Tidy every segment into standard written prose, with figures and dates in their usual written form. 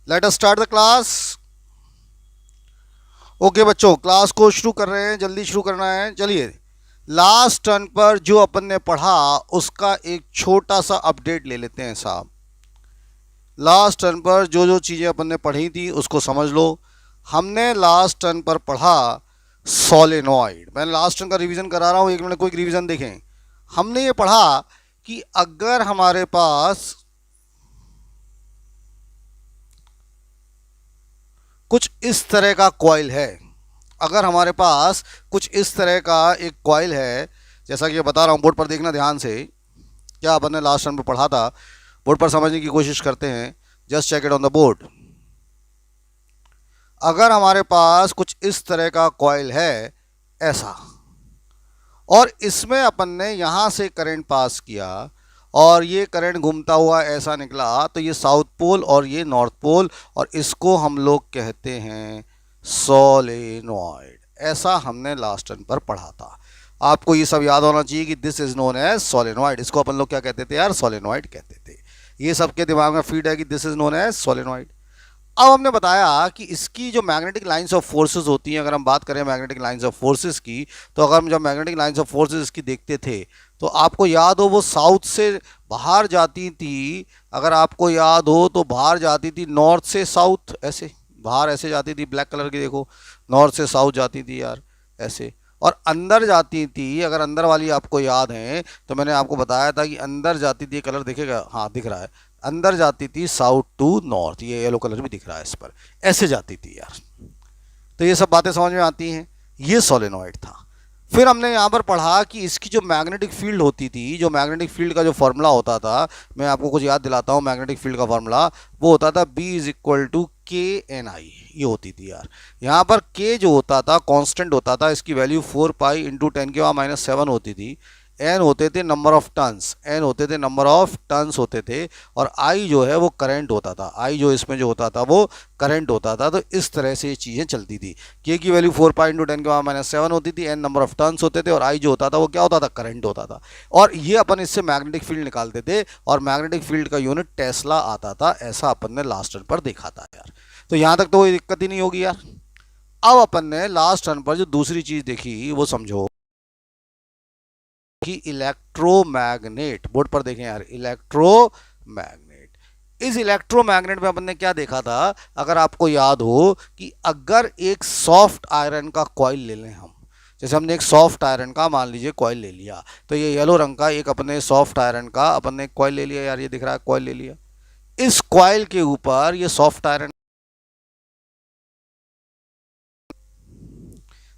Let us start the class. Okay बच्चों, class को शुरू कर रहे हैं, जल्दी शुरू करना है। चलिए, लास्ट टर्न पर जो अपन ने पढ़ा उसका एक छोटा सा अपडेट ले लेते हैं साहब। लास्ट टर्न पर जो जो चीज़ें अपन ने पढ़ी थी उसको समझ लो। हमने लास्ट टर्न पर पढ़ा सोलेनॉइड। मैं लास्ट टर्न का रिवीजन करा रहा हूँ, एक मिनट क्विक रिवीजन देखें। हमने ये पढ़ा कि अगर हमारे पास कुछ इस तरह का कॉइल है, अगर हमारे पास कुछ इस तरह का एक कॉइल है, जैसा कि मैं बता रहा हूँ, बोर्ड पर देखना ध्यान से। क्या अपन ने लास्ट टाइम पे पढ़ा था, बोर्ड पर समझने की कोशिश करते हैं। Just check it on the board. अगर हमारे पास कुछ इस तरह का कॉइल है ऐसा, और इसमें अपन ने यहां से करंट पास किया और ये करंट घूमता हुआ ऐसा निकला, तो ये साउथ पोल और ये नॉर्थ पोल, और इसको हम लोग कहते हैं सोलेनॉइड। ऐसा हमने लास्ट टर्न पर पढ़ा था। आपको ये सब याद होना चाहिए कि this is known as solenoid. इसको अपन लोग क्या कहते थे यार? सोलेनॉइड कहते थे। ये सबके दिमाग में फीड है कि this is known as solenoid. अब हमने बताया कि इसकी जो मैग्नेटिक लाइंस ऑफ फोर्सेस होती हैं, अगर हम बात करें मैग्नेटिक लाइंस ऑफ फोर्सेस की, तो अगर हम जब मैग्नेटिक लाइंस ऑफ फोर्सेस इसकी देखते थे तो आपको याद हो वो साउथ से बाहर जाती थी। अगर आपको याद हो तो बाहर जाती थी नॉर्थ से साउथ, ऐसे बाहर ऐसे जाती थी, ब्लैक कलर की देखो, नॉर्थ से साउथ जाती थी यार ऐसे। और अंदर जाती थी, अगर अंदर वाली आपको याद है तो मैंने आपको बताया था कि अंदर जाती थी, कलर दिखेगा, हाँ दिख रहा है, अंदर जाती थी साउथ टू नॉर्थ, ये येलो कलर भी दिख रहा है इस पर, ऐसे जाती थी यार। तो ये सब बातें समझ में आती हैं। ये सोलेनॉइड था। फिर हमने यहाँ पर पढ़ा कि इसकी जो मैग्नेटिक फील्ड होती थी, जो मैग्नेटिक फील्ड का जो फॉर्मूला होता था, मैं आपको कुछ याद दिलाता हूँ। मैग्नेटिक फील्ड का फॉर्मूला वो होता था बी इज इक्वल टू के एन आई, ये होती थी यार। यहाँ पर के जो होता था कांस्टेंट होता था, इसकी वैल्यू 4 पाई इंटू 10⁻⁻⁷ होती थी। एन होते थे नंबर ऑफ टर्न्स, एन होते थे नंबर ऑफ टर्न्स होते थे, और आई जो है वो करंट होता था। आई जो इसमें जो होता था वो करंट होता था। तो इस तरह से ये चीज़ें चलती थी। के की वैल्यू 4 पाई इंटू 10⁻⁷ होती थी, एन नंबर ऑफ टर्न्स होते थे, और आई जो होता था वो क्या होता था? करंट होता था। और ये अपन इससे मैग्नेटिक फील्ड निकालते थे, और मैग्नेटिक फील्ड का यूनिट टेस्ला आता था। ऐसा अपन ने लास्ट टर्न पर देखा था यार। तो यहाँ तक तो कोई दिक्कत ही नहीं होगी यार। अब अपन ने लास्ट टर्न पर जो दूसरी चीज़ देखी वो समझो कि इलेक्ट्रोमैग्नेट। बोर्ड पर देखें यार, इलेक्ट्रोमैग्नेट। इस इलेक्ट्रोमैग्नेट में अपन ने क्या देखा था? अगर आपको याद हो कि अगर एक सॉफ्ट आयरन का कॉइल ले लें हम, जैसे हमने एक सॉफ्ट आयरन का मान लीजिए कॉइल ले लिया, तो ये येलो रंग का एक अपने सॉफ्ट आयरन का अपन ने कॉइल ले लिया यार, ये दिख रहा है कॉइल ले लिया। इस कॉइल के ऊपर ये सॉफ्ट आयरन,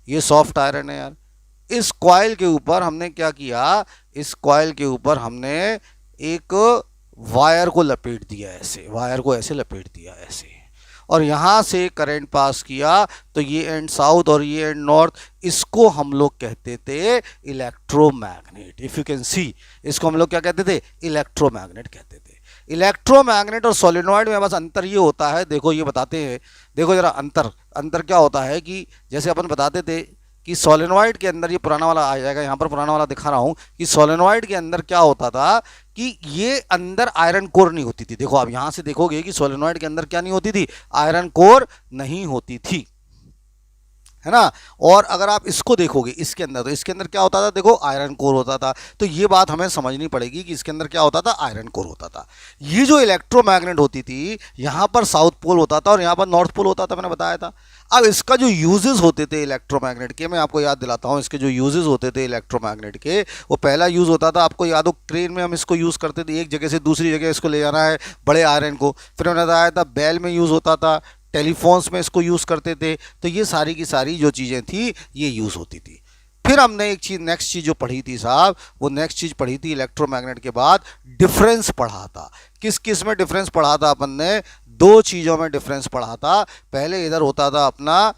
ये सॉफ्ट आयरन है यार। इस कॉइल के ऊपर हमने क्या किया? इस कॉइल के ऊपर हमने एक वायर को लपेट दिया, ऐसे वायर को ऐसे लपेट दिया ऐसे, और यहां से करंट पास किया। तो ये एंड साउथ और ये एंड नॉर्थ, इसको हम लोग कहते थे electromagnet. If you can see, इसको हम लोग क्या कहते थे? इलेक्ट्रोमैग्नेट कहते थे। इलेक्ट्रोमैग्नेट और सोलेनॉइड में बस अंतर ये होता है, देखो ये बताते हैं, देखो जरा अंतर। अंतर क्या होता है कि जैसे अपन बताते थे कि सोलेनॉइड के अंदर, ये पुराना वाला आ जाएगा, यहाँ पर पुराना वाला दिखा रहा हूँ, कि सोलेनॉइड के अंदर क्या होता था कि ये अंदर आयरन कोर नहीं होती थी। देखो आप यहाँ से देखोगे कि सोलेनॉइड के अंदर क्या नहीं होती थी? आयरन कोर नहीं होती थी, है ना। और अगर आप इसको देखोगे इसके अंदर, तो इसके अंदर क्या होता था? देखो आयरन कोर होता था। तो ये बात हमें समझनी पड़ेगी कि इसके अंदर क्या होता था? आयरन कोर होता था। ये जो इलेक्ट्रोमैग्नेट होती थी, यहाँ पर साउथ पोल होता था और यहाँ पर नॉर्थ पोल होता था, मैंने बताया था। अब इसका जो यूजेस होते थे इलेक्ट्रोमैग्नेट के, मैं आपको याद दिलाता हूँ। इसके जो यूजेस होते थे इलेक्ट्रोमैग्नेट के, वो पहला यूज होता था, आपको याद हो, क्रेन में हम इसको यूज़ करते थे, एक जगह से दूसरी जगह इसको ले जाना है बड़े आयरन को। फिर मैंने बताया था बैल में यूज़ होता था, टेलीफोन्स में इसको यूज़ करते थे। तो ये सारी की सारी जो चीज़ें थी ये यूज़ होती थी। फिर हमने एक चीज़, नेक्स्ट चीज़ जो पढ़ी थी साहब, वो नेक्स्ट चीज़ पढ़ी थी इलेक्ट्रोमैग्नेट के बाद, डिफरेंस पढ़ा था। किस किस में डिफरेंस पढ़ा था अपन ने? दो चीज़ों में डिफरेंस पढ़ा था। पहले इधर होता था अपना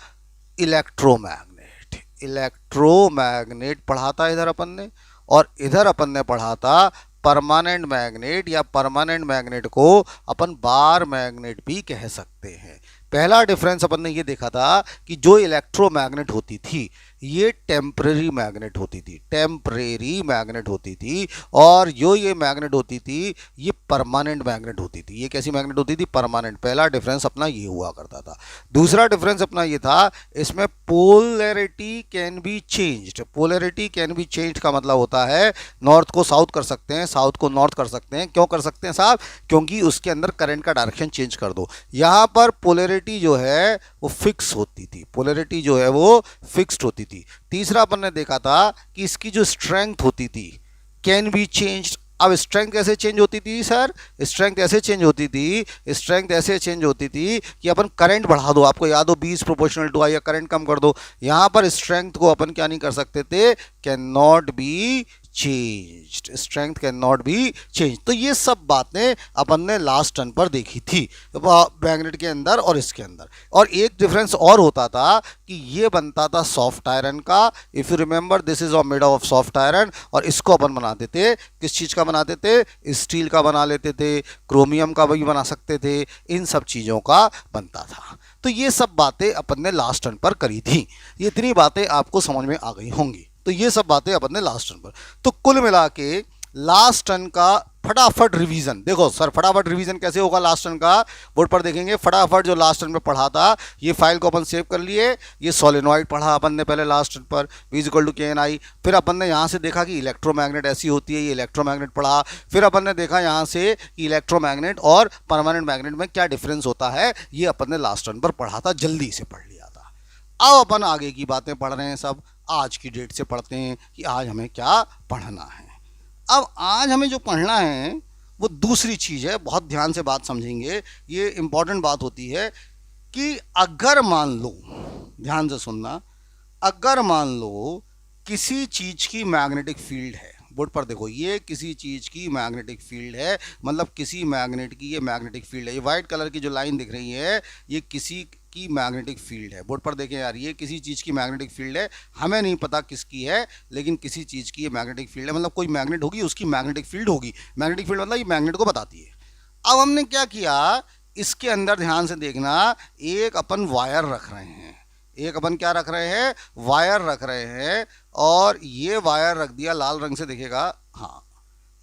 इलेक्ट्रोमैग्नेट, इलेक्ट्रोमैग्नेट पढ़ा था इधर अपन ने, और इधर अपन ने पढ़ा था परमानेंट मैग्नेट, या परमानेंट मैग्नेट को अपन बार मैग्नेट भी कह सकते हैं। पहला डिफरेंस अपन ने ये देखा था कि जो इलेक्ट्रोमैग्नेट होती थी, ये टेम्परेरी मैग्नेट होती थी, टेम्परेरी मैग्नेट होती थी। और जो ये मैग्नेट होती थी ये परमानेंट मैग्नेट होती थी। ये कैसी मैग्नेट होती थी? परमानेंट। पहला डिफरेंस अपना ये हुआ करता था। दूसरा डिफरेंस अपना ये था, इसमें polarity can be changed. Polarity can be changed का मतलब होता है नॉर्थ को साउथ कर सकते हैं, साउथ को नॉर्थ कर सकते हैं। क्यों कर सकते हैं साहब? क्योंकि उसके अंदर करंट का डायरेक्शन चेंज कर दो। यहाँ पर पोलैरिटी जो है वो फिक्स होती थी, पोलैरिटी जो है वो फिक्स्ड होती थी। तीसरा अपन ने देखा था कि इसकी जो स्ट्रेंथ होती थी कैन बी चेंज्ड। अब स्ट्रेंथ कैसे चेंज होती थी सर? स्ट्रेंथ ऐसे चेंज होती थी, स्ट्रेंथ ऐसे चेंज होती थी कि अपन करंट बढ़ा दो, आपको याद हो 20 प्रोपोर्शनल टू आई, या करंट कम कर दो। यहां पर स्ट्रेंथ को अपन क्या नहीं कर सकते थे? Can not be changed, strength can not be change. तो ये सब बातें अपन ने लास्ट टर्न पर देखी थी मैग्नेट के अंदर और इसके अंदर। और एक डिफरेंस और होता था कि ये बनता था सॉफ्ट आयरन का। If you remember this is made of soft iron, और इसको अपन बनाते थे किस चीज़ का बनाते थे? स्टील का बना लेते थे, क्रोमियम का भी बना सकते थे, इन सब चीज़ों का बनता था। तो ये सब बातें अपन ने लास्ट टर्न पर करी थी। ये इतनी बातें आपको समझ में आ गई होंगी। तो ये सब बातें अपन ने लास्ट टर्न पर। तो कुल मिला के लास्ट टर्न का फटाफट रिवीजन देखो सर, फटाफट रिवीजन कैसे होगा लास्ट टर्न का? बोर्ड पर देखेंगे फटाफट जो लास्ट टर्न में पढ़ा था, ये फाइल को अपन सेव कर लिए। ये सोलेनॉइड पढ़ा अपन ने पहले लास्ट टर्न पर, V = KNI। फिर अपन ने यहाँ से देखा कि इलेक्ट्रोमैग्नेट ऐसी होती है, ये इलेक्ट्रोमैग्नेट पढ़ा। फिर अपन ने देखा यहाँ से कि इलेक्ट्रोमैग्नेट और परमानेंट मैग्नेट में क्या डिफरेंस होता है, ये अपन ने लास्ट टर्न पर पढ़ा था, जल्दी से पढ़ लिया था। अब अपन आगे की बातें पढ़ रहे हैं, सब आज की डेट से पढ़ते हैं कि आज हमें क्या पढ़ना है। अब आज हमें जो पढ़ना है वो दूसरी चीज़ है, बहुत ध्यान से बात समझेंगे, ये इंपॉर्टेंट बात होती है कि अगर मान लो, ध्यान से सुनना, अगर मान लो किसी चीज़ की मैग्नेटिक फील्ड है, बोर्ड पर देखो ये किसी चीज़ की मैग्नेटिक फील्ड है, मतलब किसी मैग्नेट की ये मैग्नेटिक फील्ड है। ये वाइट कलर की जो लाइन दिख रही है ये किसी की मैग्नेटिक फील्ड है। बोर्ड पर देखें यार, ये किसी चीज़ की मैग्नेटिक फील्ड है, हमें नहीं पता किसकी है, लेकिन किसी चीज़ की ये मैग्नेटिक फील्ड है, मतलब कोई मैग्नेट होगी उसकी मैग्नेटिक फील्ड होगी। मैग्नेटिक फील्ड मतलब ये मैग्नेट को बताती है। अब हमने क्या किया, इसके अंदर ध्यान से देखना, एक अपन वायर रख रहे हैं, एक अपन क्या रख रहे हैं? वायर रख रहे हैं। और ये वायर रख दिया, लाल रंग से दिखेगा, हाँ,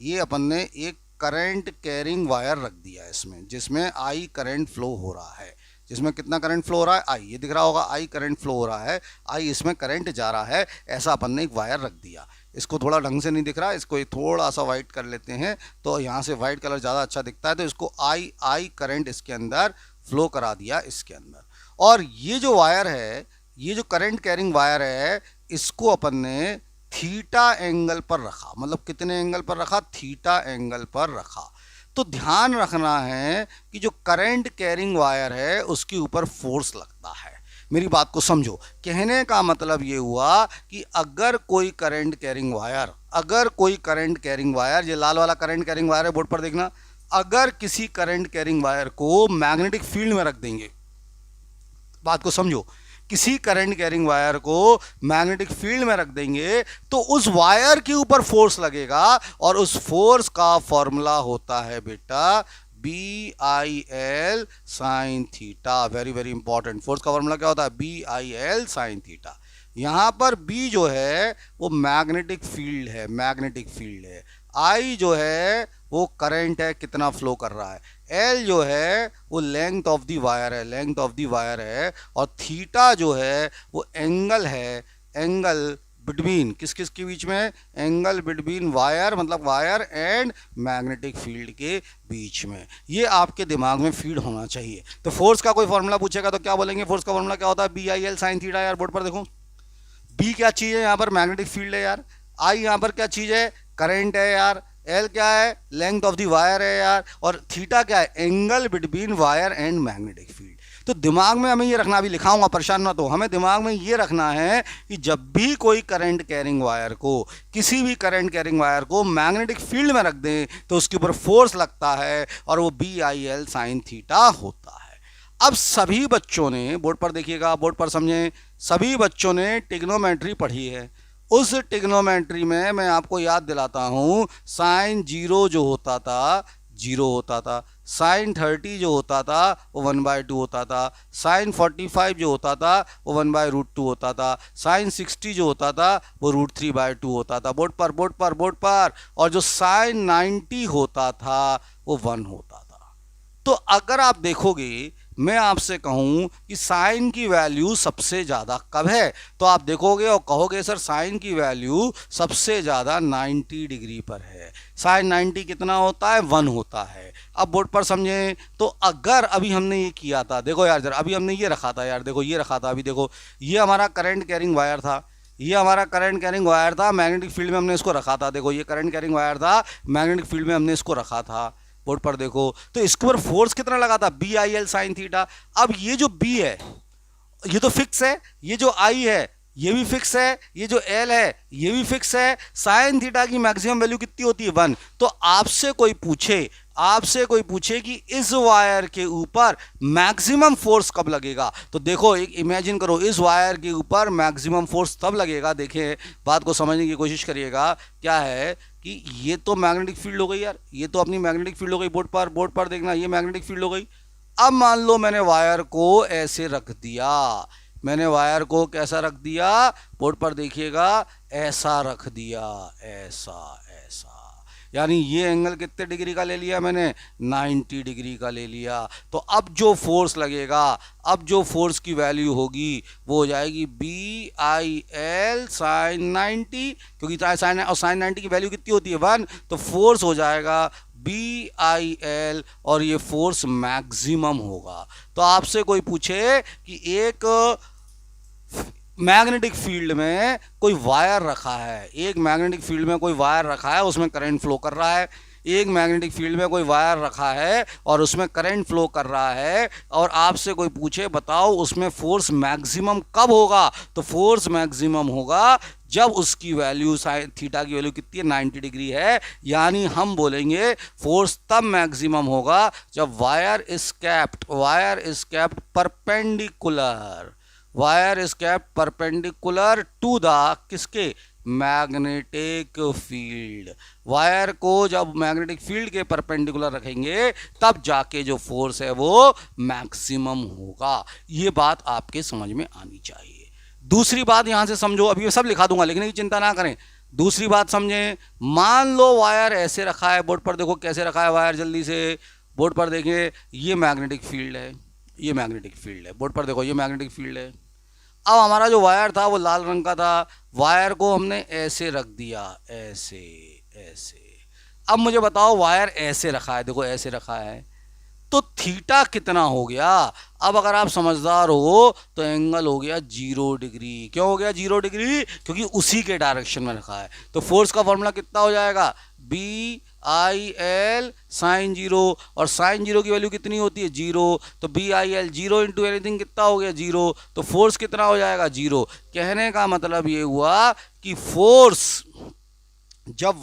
ये अपन ने एक करंट कैरिंग वायर रख दिया इसमें, जिसमें आई करंट फ्लो हो रहा है। जिसमें कितना करंट फ्लो हो रहा है? आई, ये दिख रहा होगा, आई करंट फ्लो हो रहा है, आई इसमें करंट जा रहा है, ऐसा अपन ने एक वायर रख दिया। इसको थोड़ा ढंग से नहीं दिख रहा, इसको थोड़ा सा वाइट कर लेते हैं, तो यहाँ से वाइट कलर ज़्यादा अच्छा दिखता है। तो इसको आई करंट इसके अंदर फ्लो करा दिया इसके अंदर। और ये जो वायर है, ये जो करंट कैरिंग वायर है, इसको अपन ने थीटा एंगल पर रखा। मतलब कितने एंगल पर रखा? थीटा एंगल पर रखा। तो ध्यान रखना है कि जो करंट कैरिंग वायर है उसके ऊपर फोर्स लगता है। मेरी बात को समझो, कहने का मतलब ये हुआ कि अगर कोई करंट कैरिंग वायर, अगर कोई करंट कैरिंग वायर, ये लाल वाला करंट कैरिंग वायर है, बोर्ड पर देखना, अगर किसी करंट कैरिंग वायर को मैग्नेटिक फील्ड में रख देंगे, बात को समझो, किसी करंट कैरिंग वायर को मैग्नेटिक फील्ड में रख देंगे तो उस वायर के ऊपर फोर्स लगेगा, और उस फोर्स का फॉर्मूला होता है बेटा BIL sin theta. Very very important, force का फॉर्मूला क्या होता है? BIL sin theta. यहां पर B जो है वो मैग्नेटिक फील्ड है, मैग्नेटिक फील्ड है। I जो है वो करंट है, कितना फ्लो कर रहा है। L जो है वो लेंथ ऑफ दी वायर है, लेंथ ऑफ दी वायर है। और थीटा जो है वो एंगल है, एंगल बिटवीन किस किस के बीच में? एंगल बिटवीन वायर, मतलब वायर एंड मैग्नेटिक फील्ड के बीच में। ये आपके दिमाग में फीड होना चाहिए। तो फोर्स का कोई फॉर्मूला पूछेगा तो क्या बोलेंगे? फोर्स का फॉर्मूला क्या होता है? BIL sin theta. यार बोर्ड पर देखो, B क्या चीज़ है? यहाँ पर मैग्नेटिक फील्ड है यार। I यहाँ पर क्या चीज़ है? करंट है यार। L क्या है? लेंथ ऑफ द वायर है यार। और थीटा क्या है? Angle between wire and magnetic field. तो दिमाग में हमें ये रखना, भी लिखाऊंगा परेशान ना, तो हमें दिमाग में ये रखना है कि जब भी कोई करंट कैरिंग वायर को, किसी भी करंट कैरिंग वायर को मैग्नेटिक फील्ड में रख दें तो उसके ऊपर फोर्स लगता है, और वो BIL sin थीटा होता है। अब सभी बच्चों ने, बोर्ड पर देखिएगा, बोर्ड पर समझें, सभी बच्चों ने ट्रिग्नोमेट्री पढ़ी है। उस ट्रिग्नोमेट्री में मैं आपको याद दिलाता हूं, साइन जीरो जो होता था, जीरो होता था। साइन 30 जो होता था वो 1/2 होता था, साइन 45 जो होता था वो 1/√2 होता था, साइन 60 जो होता था वो √3/2 होता था। बोर्ड पर। और जो साइन 90 होता था वो 1 होता था। तो अगर आप देखोगे, मैं आपसे कहूं कि साइन की वैल्यू सबसे ज़्यादा कब है, तो आप देखोगे और कहोगे सर साइन की वैल्यू सबसे ज़्यादा 90 डिग्री पर है। साइन 90 कितना होता है, 1 होता है। अब बोर्ड पर समझें, तो अगर अभी हमने ये किया था, देखो यार जरा, अभी हमने ये रखा था यार, देखो ये रखा था, अभी देखो ये हमारा करंट कैरिंग वायर था, ये हमारा करंट कैरिंग वायर था, मैग्नेटिक फील्ड में हमने इसको रखा था। देखो ये करंट कैरिंग वायर था, मैग्नेटिक फील्ड में हमने इसको रखा था। बोर्ड पर देखो, तो इसके ऊपर फोर्स कितना लगा था, BIL साइन थीटा। अब ये जो B है ये तो फिक्स है, ये जो I है ये भी फिक्स है, ये जो L है ये भी फिक्स है। साइन थीटा की मैक्सिमम वैल्यू कितनी होती है, 1। तो आपसे कोई पूछे कि इस वायर के ऊपर मैक्सिमम फोर्स कब लगेगा, तो देखो एक इमेजिन करो, इस वायर के ऊपर मैक्सिमम फोर्स तब लगेगा। देखें, बात को समझने की कोशिश करिएगा। क्या है कि ये तो मैग्नेटिक फील्ड हो गई यार, ये तो अपनी मैग्नेटिक फील्ड हो गई। बोर्ड पर देखना, ये मैग्नेटिक फील्ड हो गई। अब मान लो मैंने वायर को ऐसे रख दिया, मैंने वायर को कैसा रख दिया, बोर्ड पर देखिएगा, ऐसा रख दिया, ऐसा ऐसा, यानी ये एंगल कितने डिग्री का ले लिया मैंने, 90 डिग्री का ले लिया। तो अब जो फोर्स लगेगा, अब जो फोर्स की वैल्यू होगी वो हो जाएगी BIL साइन 90, क्योंकि साइन 90 की वैल्यू कितनी होती है, 1। तो फोर्स हो जाएगा BIL और ये फोर्स मैक्सिमम होगा। तो आपसे कोई पूछे कि एक मैग्नेटिक फील्ड में कोई वायर रखा है, एक मैग्नेटिक फील्ड में कोई वायर रखा है, उसमें करंट फ्लो कर रहा है, एक मैग्नेटिक फील्ड में कोई वायर रखा है और उसमें करंट फ्लो कर रहा है, और आपसे कोई पूछे बताओ उसमें फोर्स मैक्सिमम कब होगा, तो फोर्स मैक्सिमम होगा जब उसकी वैल्यू साइन थीटा की वैल्यू कितनी है, 90 डिग्री है। यानी हम बोलेंगे फोर्स तब मैक्सिमम होगा जब wire is kept perpendicular, wire is kept perpendicular to the किसके, मैग्नेटिक फील्ड। वायर को जब मैग्नेटिक फील्ड के परपेंडिकुलर रखेंगे तब जाके जो फोर्स है वो मैक्सिमम होगा। ये बात आपके समझ में आनी चाहिए। दूसरी बात यहां से समझो, अभी मैं सब लिखा दूंगा लेकिन चिंता ना करें। दूसरी बात समझें, मान लो वायर ऐसे रखा है, बोर्ड पर देखो कैसे रखा है वायर, जल्दी से बोर्ड पर देखें, ये मैग्नेटिक फील्ड है, ये मैग्नेटिक फील्ड है, बोर्ड पर देखो ये मैग्नेटिक फील्ड है। अब हमारा जो वायर था वो लाल रंग का था, वायर को हमने ऐसे रख दिया, ऐसे ऐसे। अब मुझे बताओ वायर ऐसे रखा है, देखो ऐसे रखा है, तो थीटा कितना हो गया। अब अगर आप समझदार हो तो एंगल हो गया 0 डिग्री। क्यों हो गया 0 डिग्री, क्योंकि उसी के डायरेक्शन में रखा है। तो फोर्स का फॉर्मूला कितना हो जाएगा, BIL साइन 0, और साइन 0 की वैल्यू कितनी होती है, 0। तो BIL 0 इंटू एनीथिंग कितना हो गया, 0। तो फोर्स कितना हो जाएगा, 0। कहने का मतलब ये हुआ कि फोर्स जब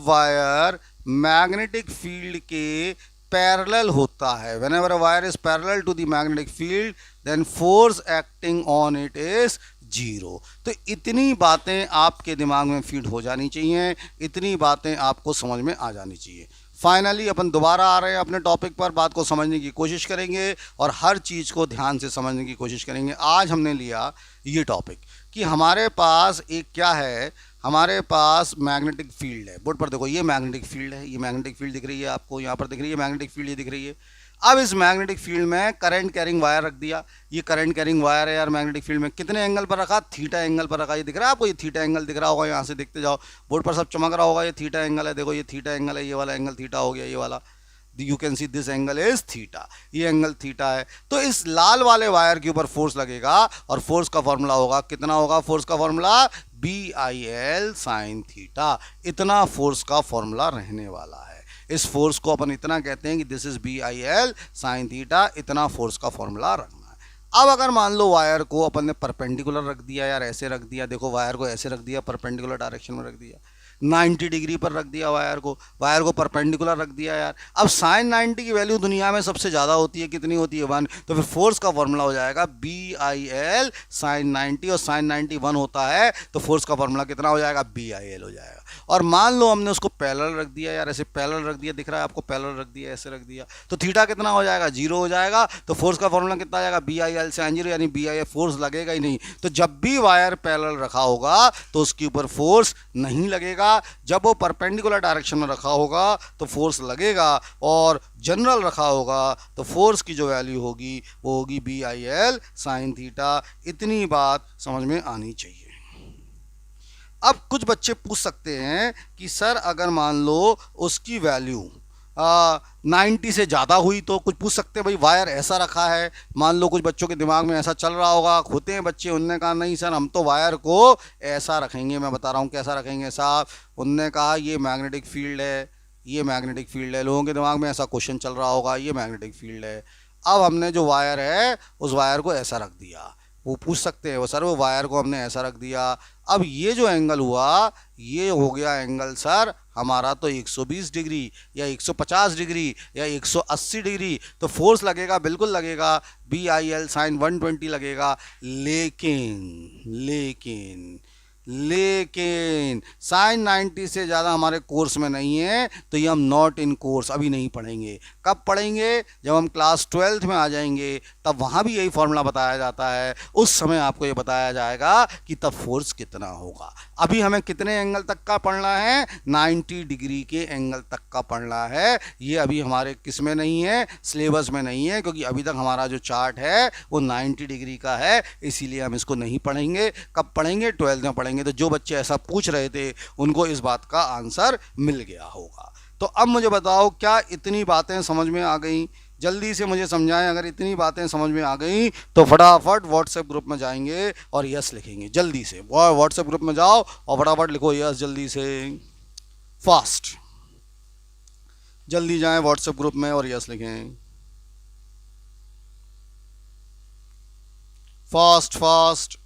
वायर मैग्नेटिक फील्ड के पैरेलल होता है, whenever a wire is parallel to the magnetic field then force acting on it is 0। तो इतनी बातें आपके दिमाग में फीड हो जानी चाहिए, इतनी बातें आपको समझ में आ जानी चाहिए। फाइनली अपन दोबारा आ रहे हैं अपने टॉपिक पर, बात को समझने की कोशिश करेंगे और हर चीज़ को ध्यान से समझने की कोशिश करेंगे। आज हमने लिया ये टॉपिक कि हमारे पास एक क्या है, हमारे पास मैग्नेटिक फील्ड है। बोर्ड पर देखो ये मैग्नेटिक फील्ड है, ये मैग्नेटिक फील्ड दिख रही है आपको, यहाँ पर दिख रही है मैग्नेटिक फील्ड, ये दिख रही है। अब इस मैग्नेटिक फील्ड में करंट कैरिंग वायर रख दिया, ये करंट कैरिंग वायर है यार मैग्नेटिक फील्ड में, कितने एंगल पर रखा, थीटा एंगल पर रखा। ये दिख रहा है आपको, ये थीटा एंगल दिख रहा होगा, यहाँ से देखते जाओ बोर्ड पर सब चमक रहा होगा, ये थीटा एंगल है, देखो ये थीटा एंगल है, ये वाला एंगल थीटा हो गया, ये वाला you can see this angle is theta, ये एंगल थीटा है। तो इस लाल वाले वायर के ऊपर फोर्स लगेगा और फोर्स का फॉर्मूला होगा, कितना होगा फोर्स का फॉर्मूला, BIL साइन थीटा। इतना फोर्स का फॉर्मूला रहने वाला है। इस फोर्स को अपन इतना कहते हैं कि this is BIL sine theta, इतना फोर्स का फॉर्मूला रखना है। अब अगर मान लो वायर को अपन ने परपेंडिकुलर रख दिया यार, ऐसे रख दिया, देखो वायर को ऐसे रख दिया, परपेंडिकुलर डायरेक्शन में रख दिया। 90 डिग्री पर रख दिया वायर को परपेंडिकुलर रख दिया यार। अब साइन 90 की वैल्यू दुनिया में सबसे ज़्यादा होती है, कितनी होती है 1, तो फिर फोर्स का फॉर्मूला हो जाएगा BIL साइन 90, और साइन 90 1 होता है तो फोर्स का फॉर्मूला कितना हो जाएगा, BIL हो जाएगा। और मान लो हमने उसको पैरेलल रख दिया यार, ऐसे पैरेलल रख दिया, दिख रहा है आपको, पैरेलल रख दिया, ऐसे रख दिया, तो थीटा कितना हो जाएगा, 0 हो जाएगा। तो फोर्स का फॉर्मूला कितना आ जाएगा, BIL साइन 0, यानी BIL फोर्स लगेगा ही नहीं। तो जब भी वायर पैरेलल रखा होगा तो उसके ऊपर फोर्स नहीं लगेगा, जब वो परपेंडिकुलर डायरेक्शन में रखा होगा तो फोर्स लगेगा, और जनरल रखा होगा तो फोर्स की जो वैल्यू होगी वो होगी BIL साइन थीटा। इतनी बात समझ में आनी चाहिए। अब कुछ बच्चे पूछ सकते हैं कि सर अगर मान लो उसकी वैल्यू 90 से ज़्यादा हुई तो, कुछ पूछ सकते हैं भाई वायर ऐसा रखा है, मान लो कुछ बच्चों के दिमाग में ऐसा चल रहा होगा, होते हैं बच्चे, उनने कहा नहीं सर हम तो वायर को ऐसा रखेंगे। मैं बता रहा हूँ कैसा रखेंगे साहब। उनने कहा ये मैग्नेटिक फील्ड है, ये मैग्नेटिक फील्ड है, लोगों के दिमाग में ऐसा क्वेश्चन चल रहा होगा, ये मैग्नेटिक फील्ड है। अब हमने जो वायर है उस वायर को ऐसा रख दिया, वो पूछ सकते हैं वो सर वो वायर को हमने ऐसा रख दिया, अब ये जो एंगल हुआ ये हो गया एंगल सर हमारा तो 120 डिग्री या 150 डिग्री या 180 डिग्री, तो फोर्स लगेगा, बिल्कुल लगेगा, BIL साइन 120 लगेगा। लेकिन साइन 90 से ज़्यादा हमारे कोर्स में नहीं है, तो ये हम नॉट इन कोर्स अभी नहीं पढ़ेंगे। कब पढ़ेंगे, जब हम क्लास 12th में आ जाएंगे, तब वहाँ भी यही फॉर्मूला बताया जाता है, उस समय आपको ये बताया जाएगा कि तब फोर्स कितना होगा। अभी हमें कितने एंगल तक का पढ़ना है, 90 डिग्री के एंगल तक का पढ़ना है। ये अभी हमारे किस में नहीं है, सिलेबस में नहीं है, क्योंकि अभी तक हमारा जो चार्ट है वो 90 डिग्री का है, इसीलिए हम इसको नहीं पढ़ेंगे। कब पढ़ेंगे, 12th में पढ़ेंगे। तो जो बच्चे ऐसा पूछ रहे थे उनको इस बात का आंसर मिल गया होगा। तो अब मुझे बताओ क्या इतनी बातें समझ में आ गई, जल्दी से मुझे समझाएं। अगर इतनी बातें समझ में आ गई तो फटाफट व्हाट्सएप ग्रुप में जाएंगे और यस लिखेंगे। जल्दी से व्हाट्सएप ग्रुप में जाओ और फटाफट लिखो यस, जल्दी से, फास्ट, जल्दी जाएं व्हाट्सएप ग्रुप में और यस लिखें, फास्ट फास्ट।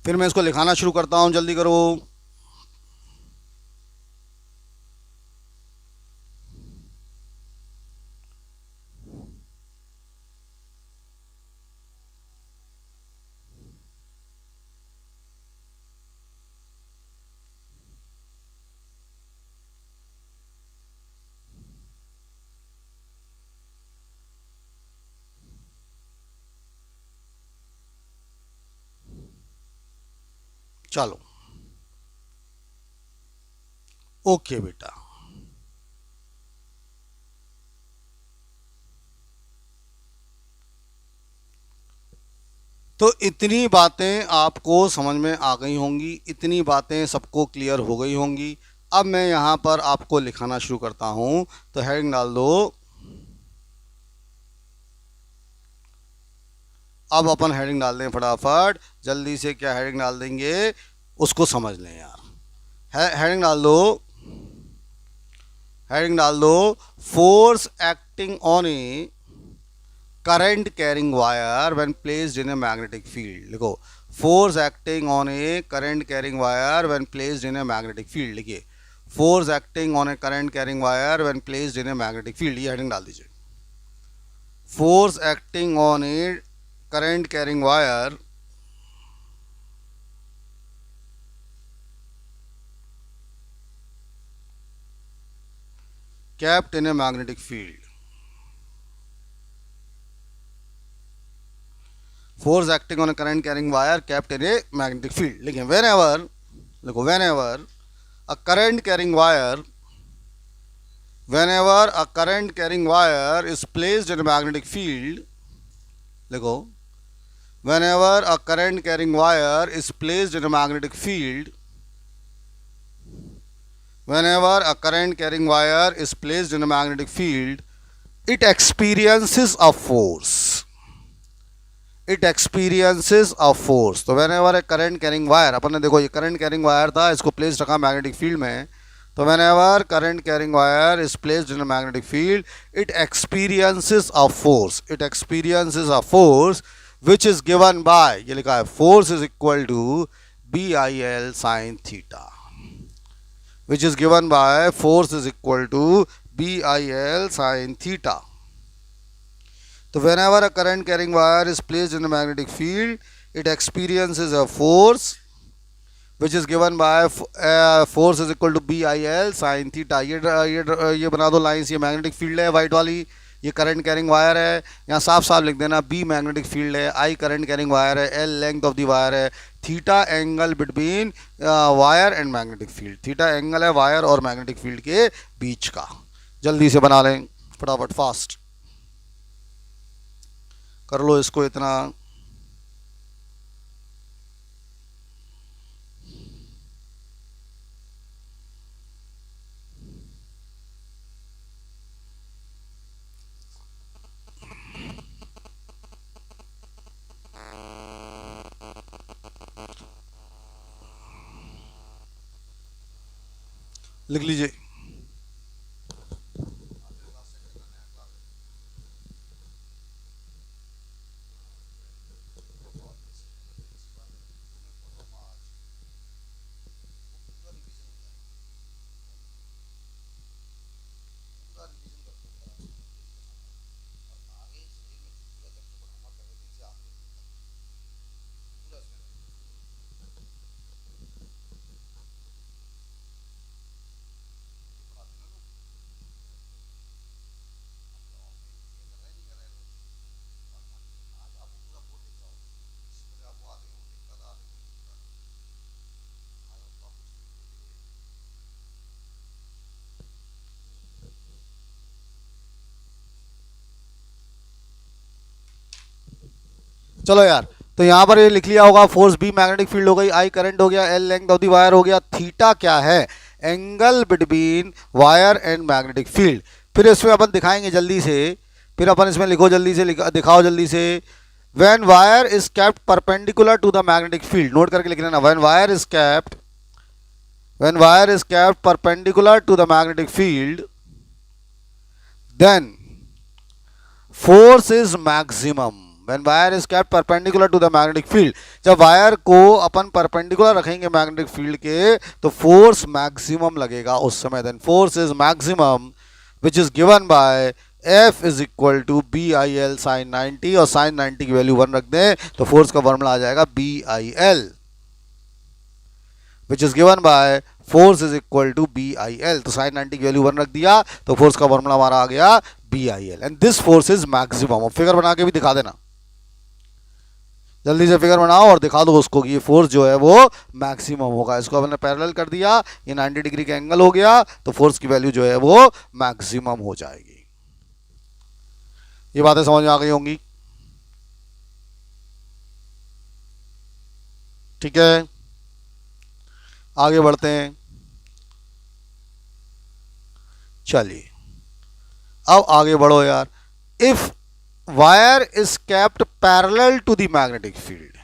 फिर मैं इसको लिखाना शुरू करता हूं, जल्दी करो। चलो ओके बेटा, तो इतनी बातें आपको समझ में आ गई होंगी, इतनी बातें सबको क्लियर हो गई होंगी। अब मैं यहाँ पर आपको लिखाना शुरू करता हूँ, तो हेडिंग डाल दो। अब अपन हेडिंग डाल दें फटाफट, जल्दी से। क्या हेडिंग डाल देंगे उसको समझ लें यार। हेडिंग डाल दो, हेडिंग डाल दो, force acting on a current carrying wire when placed in a magnetic field. लिखो, force acting on a current carrying wire when placed in a magnetic field. लिखिए, force acting on a current carrying wire when placed in a magnetic field, ये heading डाल दीजिए। Force acting on a current carrying wire kept in a magnetic field. Force acting on a current carrying wire kept in a magnetic field. लेकिन whenever a current carrying wire, whenever a current carrying wire is placed in a magnetic field, देखो, whenever a current carrying wire is placed in a magnetic field, whenever a current carrying wire is placed in a magnetic field, it experiences a force. It experiences a force. तो whenever a current carrying wire, अपन ने देखो ये current carrying wire था, इसको place रखा magnetic field में, तो whenever current carrying wire is placed in a magnetic field, it experiences a force. It experiences a force which is given by, ये लिखा है, force is equal to BIL sin theta, which is given by force is equal to BIL sin theta. So whenever a current carrying wire is placed in the magnetic field, it experiences a force which is given by force is equal to BIL sin theta. ये बना दो lines, ये magnetic field है white वाली, ये current carrying wire है, यहाँ साफ साफ लिख देना B मैग्नेटिक फील्ड है, I करंट कैरिंग वायर है, L length of the wire है, theta angle between wire and magnetic field, theta angle है वायर और मैग्नेटिक फील्ड के बीच का। जल्दी से बना लें फटाफट, फास्ट कर लो इसको इतना। लिख लीजिए। चलो यार, तो यहाँ पर ये लिख लिया होगा, फोर्स बी मैग्नेटिक फील्ड हो गई, आई करंट हो गया, L length of the wire हो गया, थीटा क्या है, angle between wire and magnetic field. फिर इसमें अपन दिखाएंगे जल्दी से, फिर अपन इसमें लिखो जल्दी से, दिखाओ जल्दी से। When wire is kept perpendicular to the magnetic field, note करके लिख लेना, when wire is kept perpendicular to the magnetic field, then force is maximum. When wire is kept perpendicular to the magnetic field, जब wire को अपन perpendicular रखेंगे magnetic field के तो force maximum लगेगा उस समय। Then force is maximum which is given by F is equal to BIL sin 90, और sin 90 की वैल्यू 1 रख दें तो फोर्स का फॉर्मूला आ जाएगा BIL, which is given by force is equal to BIL। तो sin 90 की वैल्यू 1 रख दिया तो फोर्स का फॉर्मूला हमारा आ गया BIL, and this force is maximum. Figure बना के भी दिखा देना, जल्दी से फिगर बनाओ और दिखा दो उसको कि ये फोर्स जो है वो मैक्सिमम होगा। इसको हमने पैरेलल कर दिया, ये 90 डिग्री का एंगल हो गया तो फोर्स की वैल्यू जो है वो मैक्सिमम हो जाएगी। ये बातें समझ में आ गई होंगी, ठीक है। आगे बढ़ते हैं, चलिए अब आगे बढ़ो यार। If wire is kept parallel to the magnetic field,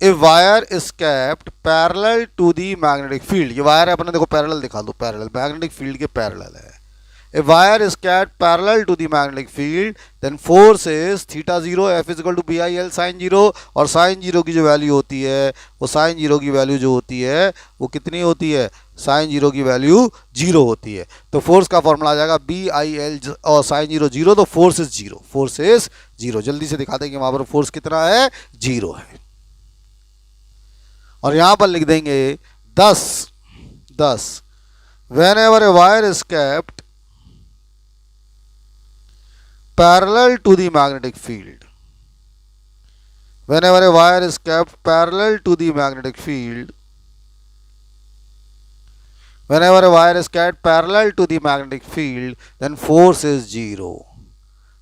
if wire is kept parallel to the magnetic field, ये वायर है अपने देखो पैरेलल दिखा दो, पैरेलल मैग्नेटिक फील्ड के पैरेलल है। if wire is kept parallel to the magnetic field then force is theta 0, F is equal to BIL sin 0, और sin 0 की जो वैल्यू होती है वो sin 0 की वैल्यू जो होती है वो कितनी होती है, sin 0 की वैल्यू 0 होती है। तो फोर्स का फॉर्मूला आ जाएगा BIL और sin 0 0, तो फोर्स इज 0, फोर्स इज 0। जल्दी से दिखा देंगे वहां पर फोर्स कितना है, 0 है। और यहां पर लिख देंगे 10 whenever a wire is kept parallel to the magnetic field, whenever a wire is kept parallel to the magnetic field, whenever a wire is kept parallel to the magnetic field then force is 0,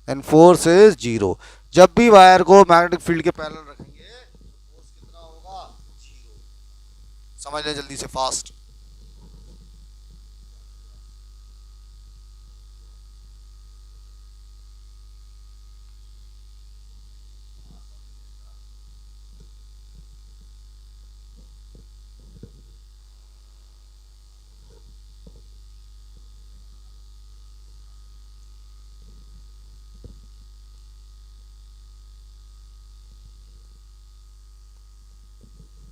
and force is 0। जब भी wire को magnetic field के parallel रखेंगे तो force कितना होगा, 0। समझ लें जल्दी से, फास्ट।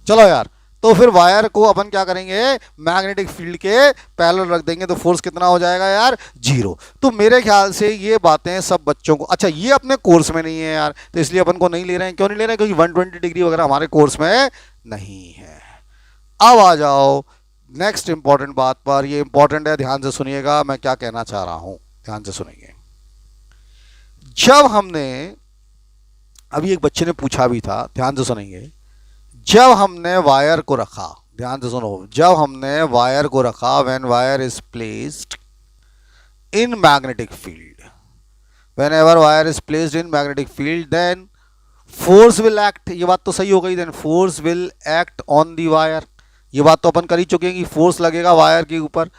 चलो यार, तो फिर वायर को अपन क्या करेंगे, मैग्नेटिक फील्ड के पैरेलल रख देंगे, तो फोर्स कितना हो जाएगा यार, 0। तो मेरे ख्याल से ये बातें सब बच्चों को, अच्छा ये अपने कोर्स में नहीं है यार, तो इसलिए अपन को नहीं ले रहे हैं। क्यों नहीं ले रहे हैं, क्योंकि 120 डिग्री वगैरह हमारे कोर्स में नहीं है। अब आ जाओ नेक्स्ट इंपॉर्टेंट बात पर, ये इंपॉर्टेंट है, ध्यान से सुनिएगा मैं क्या कहना चाह रहा हूं, ध्यान से सुनिए। जब हमने, अभी एक बच्चे ने पूछा भी था, ध्यान से सुनेंगे, जब हमने वायर को रखा, ध्यान से सुनो, जब हमने वायर को रखा, when wire is placed in magnetic field, whenever wire is placed in magnetic field, then force will act, ये बात तो सही हो गई, then force will act on the wire, ये बात तो अपन कर ही चुके हैं कि फोर्स लगेगा वायर के ऊपर।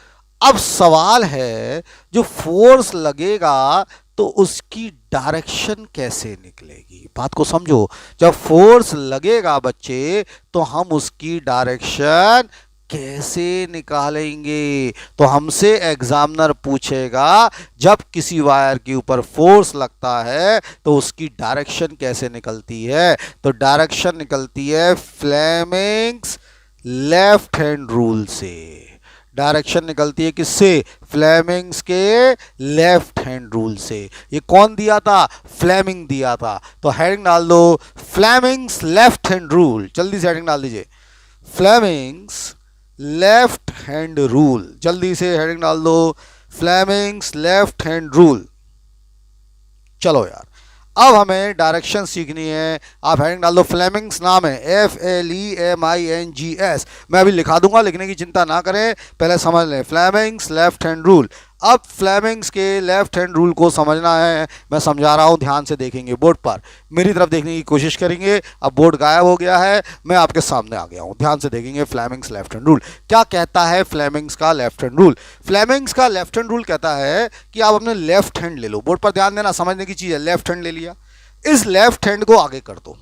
अब सवाल है, जो फोर्स लगेगा तो उसकी डायरेक्शन कैसे निकलेगी, बात को समझो। जब फोर्स लगेगा बच्चे, तो हम उसकी डायरेक्शन कैसे निकालेंगे, तो हमसे एग्जामिनर पूछेगा जब किसी वायर के ऊपर फोर्स लगता है तो उसकी डायरेक्शन कैसे निकलती है, तो डायरेक्शन निकलती है फ्लेमिंग्स लेफ्ट हैंड रूल से। डायरेक्शन निकलती है किससे, फ्लेमिंग्स के लेफ्ट हैंड रूल से। ये कौन दिया था, फ्लेमिंग दिया था। तो हेडिंग डाल दो फ्लेमिंग्स लेफ्ट हैंड रूल, जल्दी से हेडिंग डाल दीजिए, फ्लेमिंग्स लेफ्ट हैंड रूल, जल्दी से हेडिंग डाल दो, फ्लेमिंग्स लेफ्ट हैंड रूल। चलो यार, अब हमें डायरेक्शन सीखनी है। आप हेडिंग डाल दो, फ्लेमिंग्स नाम है FLEMINGS, मैं अभी लिखा दूंगा, लिखने की चिंता ना करें, पहले समझ लें फ्लेमिंग्स लेफ्ट हैंड रूल। अब फ्लेमिंग्स के लेफ्ट हैंड रूल को समझना है, मैं समझा रहा हूं, ध्यान से देखेंगे बोर्ड पर, मेरी तरफ देखने की कोशिश करेंगे। अब बोर्ड गायब हो गया है, मैं आपके सामने आ गया हूं, ध्यान से देखेंगे। फ्लेमिंग्स लेफ्ट हैंड रूल क्या कहता है, फ्लेमिंग्स का लेफ्ट हैंड रूल, फ्लेमिंग्स का लेफ्ट हैंड रूल कहता है कि आप अपने लेफ्ट हैंड ले लो, बोर्ड पर ध्यान देना, समझने की चीज है। लेफ्ट हैंड ले लिया, इस लेफ्ट हैंड को आगे कर दो,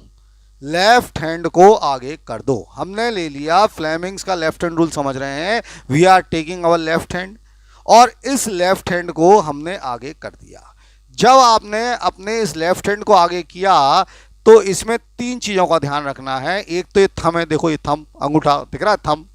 लेफ्ट हैंड को आगे कर दो, हमने ले लिया। फ्लेमिंग्स का लेफ्ट हैंड रूल समझ रहे हैं, we are taking our left hand, और इस लेफ्ट हैंड को हमने आगे कर दिया। जब आपने अपने इस लेफ्ट हैंड को आगे किया, तो इसमें 3 चीजों का ध्यान रखना है। एक तो ये थंब है, देखो ये थंब, अंगूठा दिख रहा है, थंब,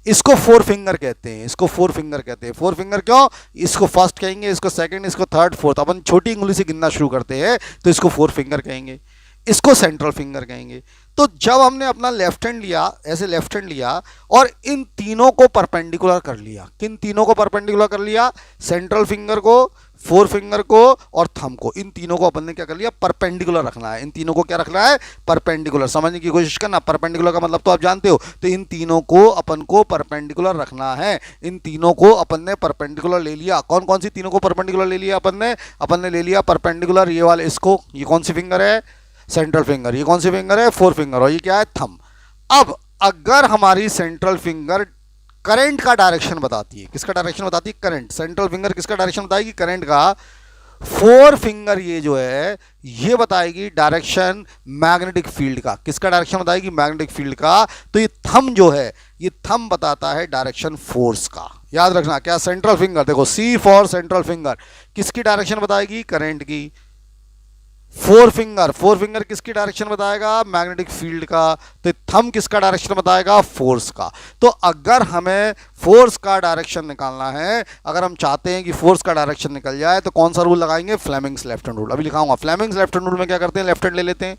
इसको 4 फिंगर कहते हैं, इसको 4 फिंगर कहते हैं। 4 फिंगर क्यों, इसको फर्स्ट कहेंगे, इसको सेकंड, इसको थर्ड, फोर्थ, अपन छोटी उंगली से गिनना शुरू करते हैं तो इसको 4 फिंगर कहेंगे, इसको सेंट्रल फिंगर कहेंगे। तो जब हमने अपना लेफ्ट हैंड लिया, ऐसे लेफ्ट हैंड लिया, और इन तीनों को परपेंडिकुलर कर लिया, किन तीनों को परपेंडिकुलर कर लिया, सेंट्रल फिंगर को, 4 फिंगर को और थंब को, इन तीनों को अपन ने क्या कर लिया, परपेंडिकुलर रखना है। इन तीनों को क्या रखना है, परपेंडिकुलर, समझने की कोशिश करना। परपेंडिकुलर का मतलब तो आप जानते हो, तो इन तीनों को अपन को परपेंडिकुलर रखना है। इन तीनों को अपन ने परपेंडिकुलर ले लिया। कौन कौन सी तीनों को परपेंडिकुलर ले लिया अपन ने ले लिया परपेंडिकुलर, ये वाले, इसको, ये कौन सी फिंगर है, सेंट्रल फिंगर, ये कौन सी फिंगर है, 4 फिंगर, और ये क्या है, थंब। अब अगर हमारी सेंट्रल फिंगर करंट का डायरेक्शन बताती है, किसका डायरेक्शन बताती है, करंट, सेंट्रल फिंगर किसका डायरेक्शन बताएगी, करंट का। 4 फिंगर ये जो है, ये बताएगी डायरेक्शन मैग्नेटिक फील्ड का, किसका डायरेक्शन बताएगी, मैग्नेटिक फील्ड का। तो ये थंब जो है, ये थंब बताता है डायरेक्शन फोर्स का। याद रखना, क्या, सेंट्रल फिंगर, देखो C फॉर सेंट्रल फिंगर, किसकी डायरेक्शन बताएगी, करंट की। 4 फिंगर किसकी डायरेक्शन बताएगा, मैग्नेटिक फील्ड का। तो थंब किसका डायरेक्शन बताएगा, फोर्स का। तो अगर हमें फोर्स का डायरेक्शन निकालना है, अगर हम चाहते हैं कि फोर्स का डायरेक्शन निकल जाए, तो कौन सा रूल लगाएंगे, फ्लेमिंग्स लेफ्ट हैंड रूल। अभी लिखाऊंगा, फ्लेमिंग्स लेफ्ट हैंड रूल में क्या करते हैं, लेफ्ट हैंड ले लेते हैं,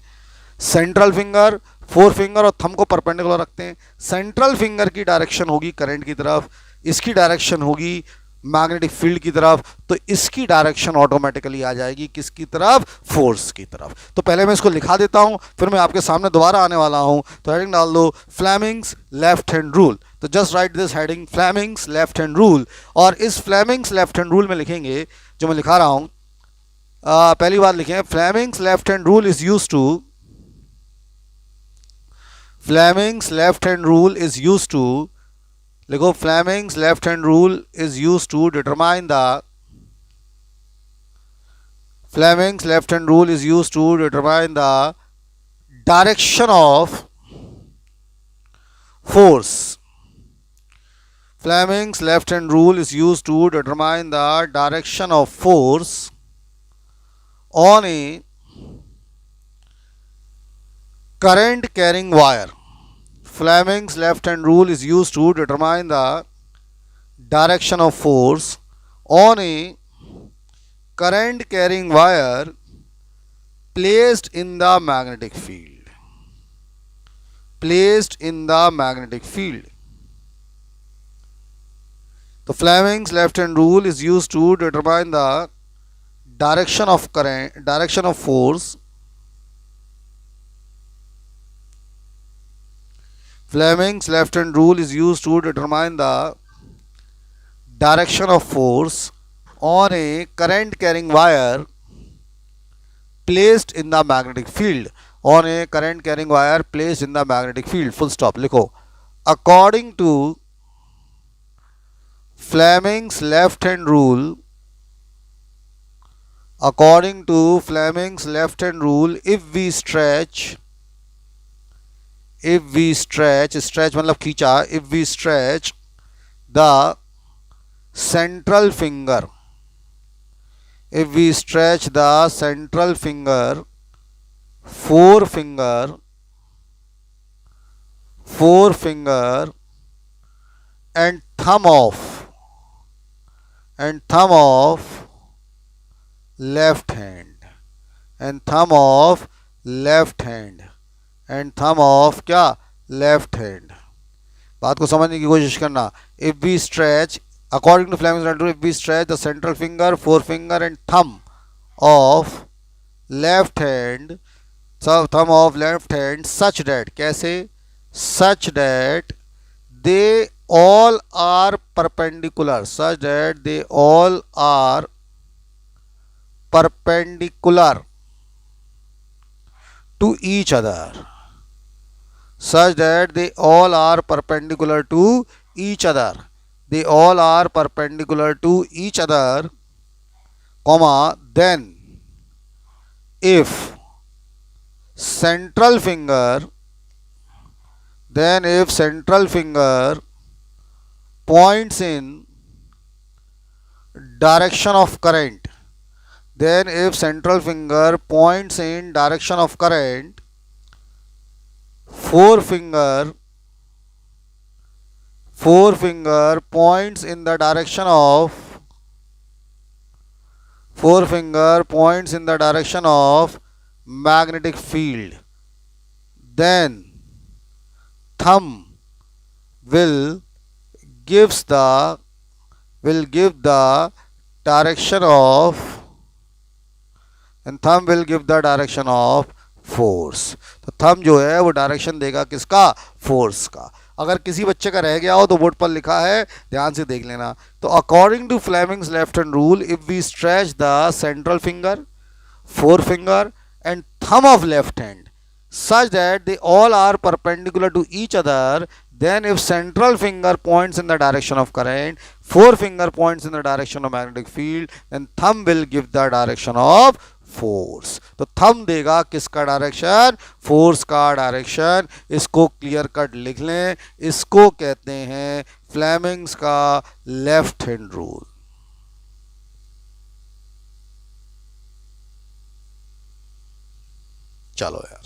सेंट्रल फिंगर, 4 फिंगर और थंब को परपेंडिकुलर रखते हैं। सेंट्रल फिंगर की डायरेक्शन होगी करंट की तरफ, इसकी डायरेक्शन होगी मैग्नेटिक फील्ड की तरफ, तो इसकी डायरेक्शन ऑटोमेटिकली आ जाएगी किसकी तरफ, फोर्स की तरफ। तो पहले मैं इसको लिखा देता हूं, फिर मैं आपके सामने दोबारा आने वाला हूं। तो हेडिंग डाल दो, फ्लेमिंग्स लेफ्ट हैंड रूल। तो just right this heading, Fleming's left hand rule. और इस फ्लेमिंग्स लेफ्ट हैंड रूल में लिखेंगे, जो मैं लिखा रहा हूं, पहली बात लिखें, Fleming's left hand rule is used to, Fleming's left hand rule is used to, लिखो, Fleming's left hand rule is used to determine the, Fleming's left hand rule is used to determine the direction of force. Fleming's left hand rule is used to determine the direction of force on a current carrying wire. Fleming's left hand rule is used to determine the direction of force on a current carrying wire placed in the magnetic field. Placed in the magnetic field. The Fleming's left hand rule is used to determine the direction of force. Fleming's left hand rule is used to determine the direction of force on a current carrying wire placed in the magnetic field. On a current carrying wire placed in the magnetic field. Full stop. लिखो. According to Fleming's left hand rule, if we stretch मतलब खींचा, if we stretch the central finger, forefinger and thumb of left hand, and thumb of क्या, left hand. बात को समझने की कोशिश करना. If we stretch, according to Fleming's law, if we stretch the central finger, forefinger and thumb of left hand, such that, कैसे, such that they all are perpendicular, to each other, such that they all are perpendicular to each other, comma, then if central finger points in direction of current, forefinger points in the direction of magnetic field, then thumb will give the direction of force. तो thumb जो है वो direction देगा किसका, force का. अगर किसी बच्चे का रह गया हो तो बोर्ड पर लिखा है, ध्यान से देख लेना. तो according to Fleming's left hand rule, if we stretch the central finger, forefinger and thumb of left hand such that they all are perpendicular to each other, then if central finger points in the direction of current, forefinger points in the direction of magnetic field, then thumb will give the direction of force. तो thumb देगा किसका direction, force का direction. इसको clear cut लिख लें, इसको कहते हैं फ्लेमिंग्स का लेफ्ट हैंड रूल. चलो यार,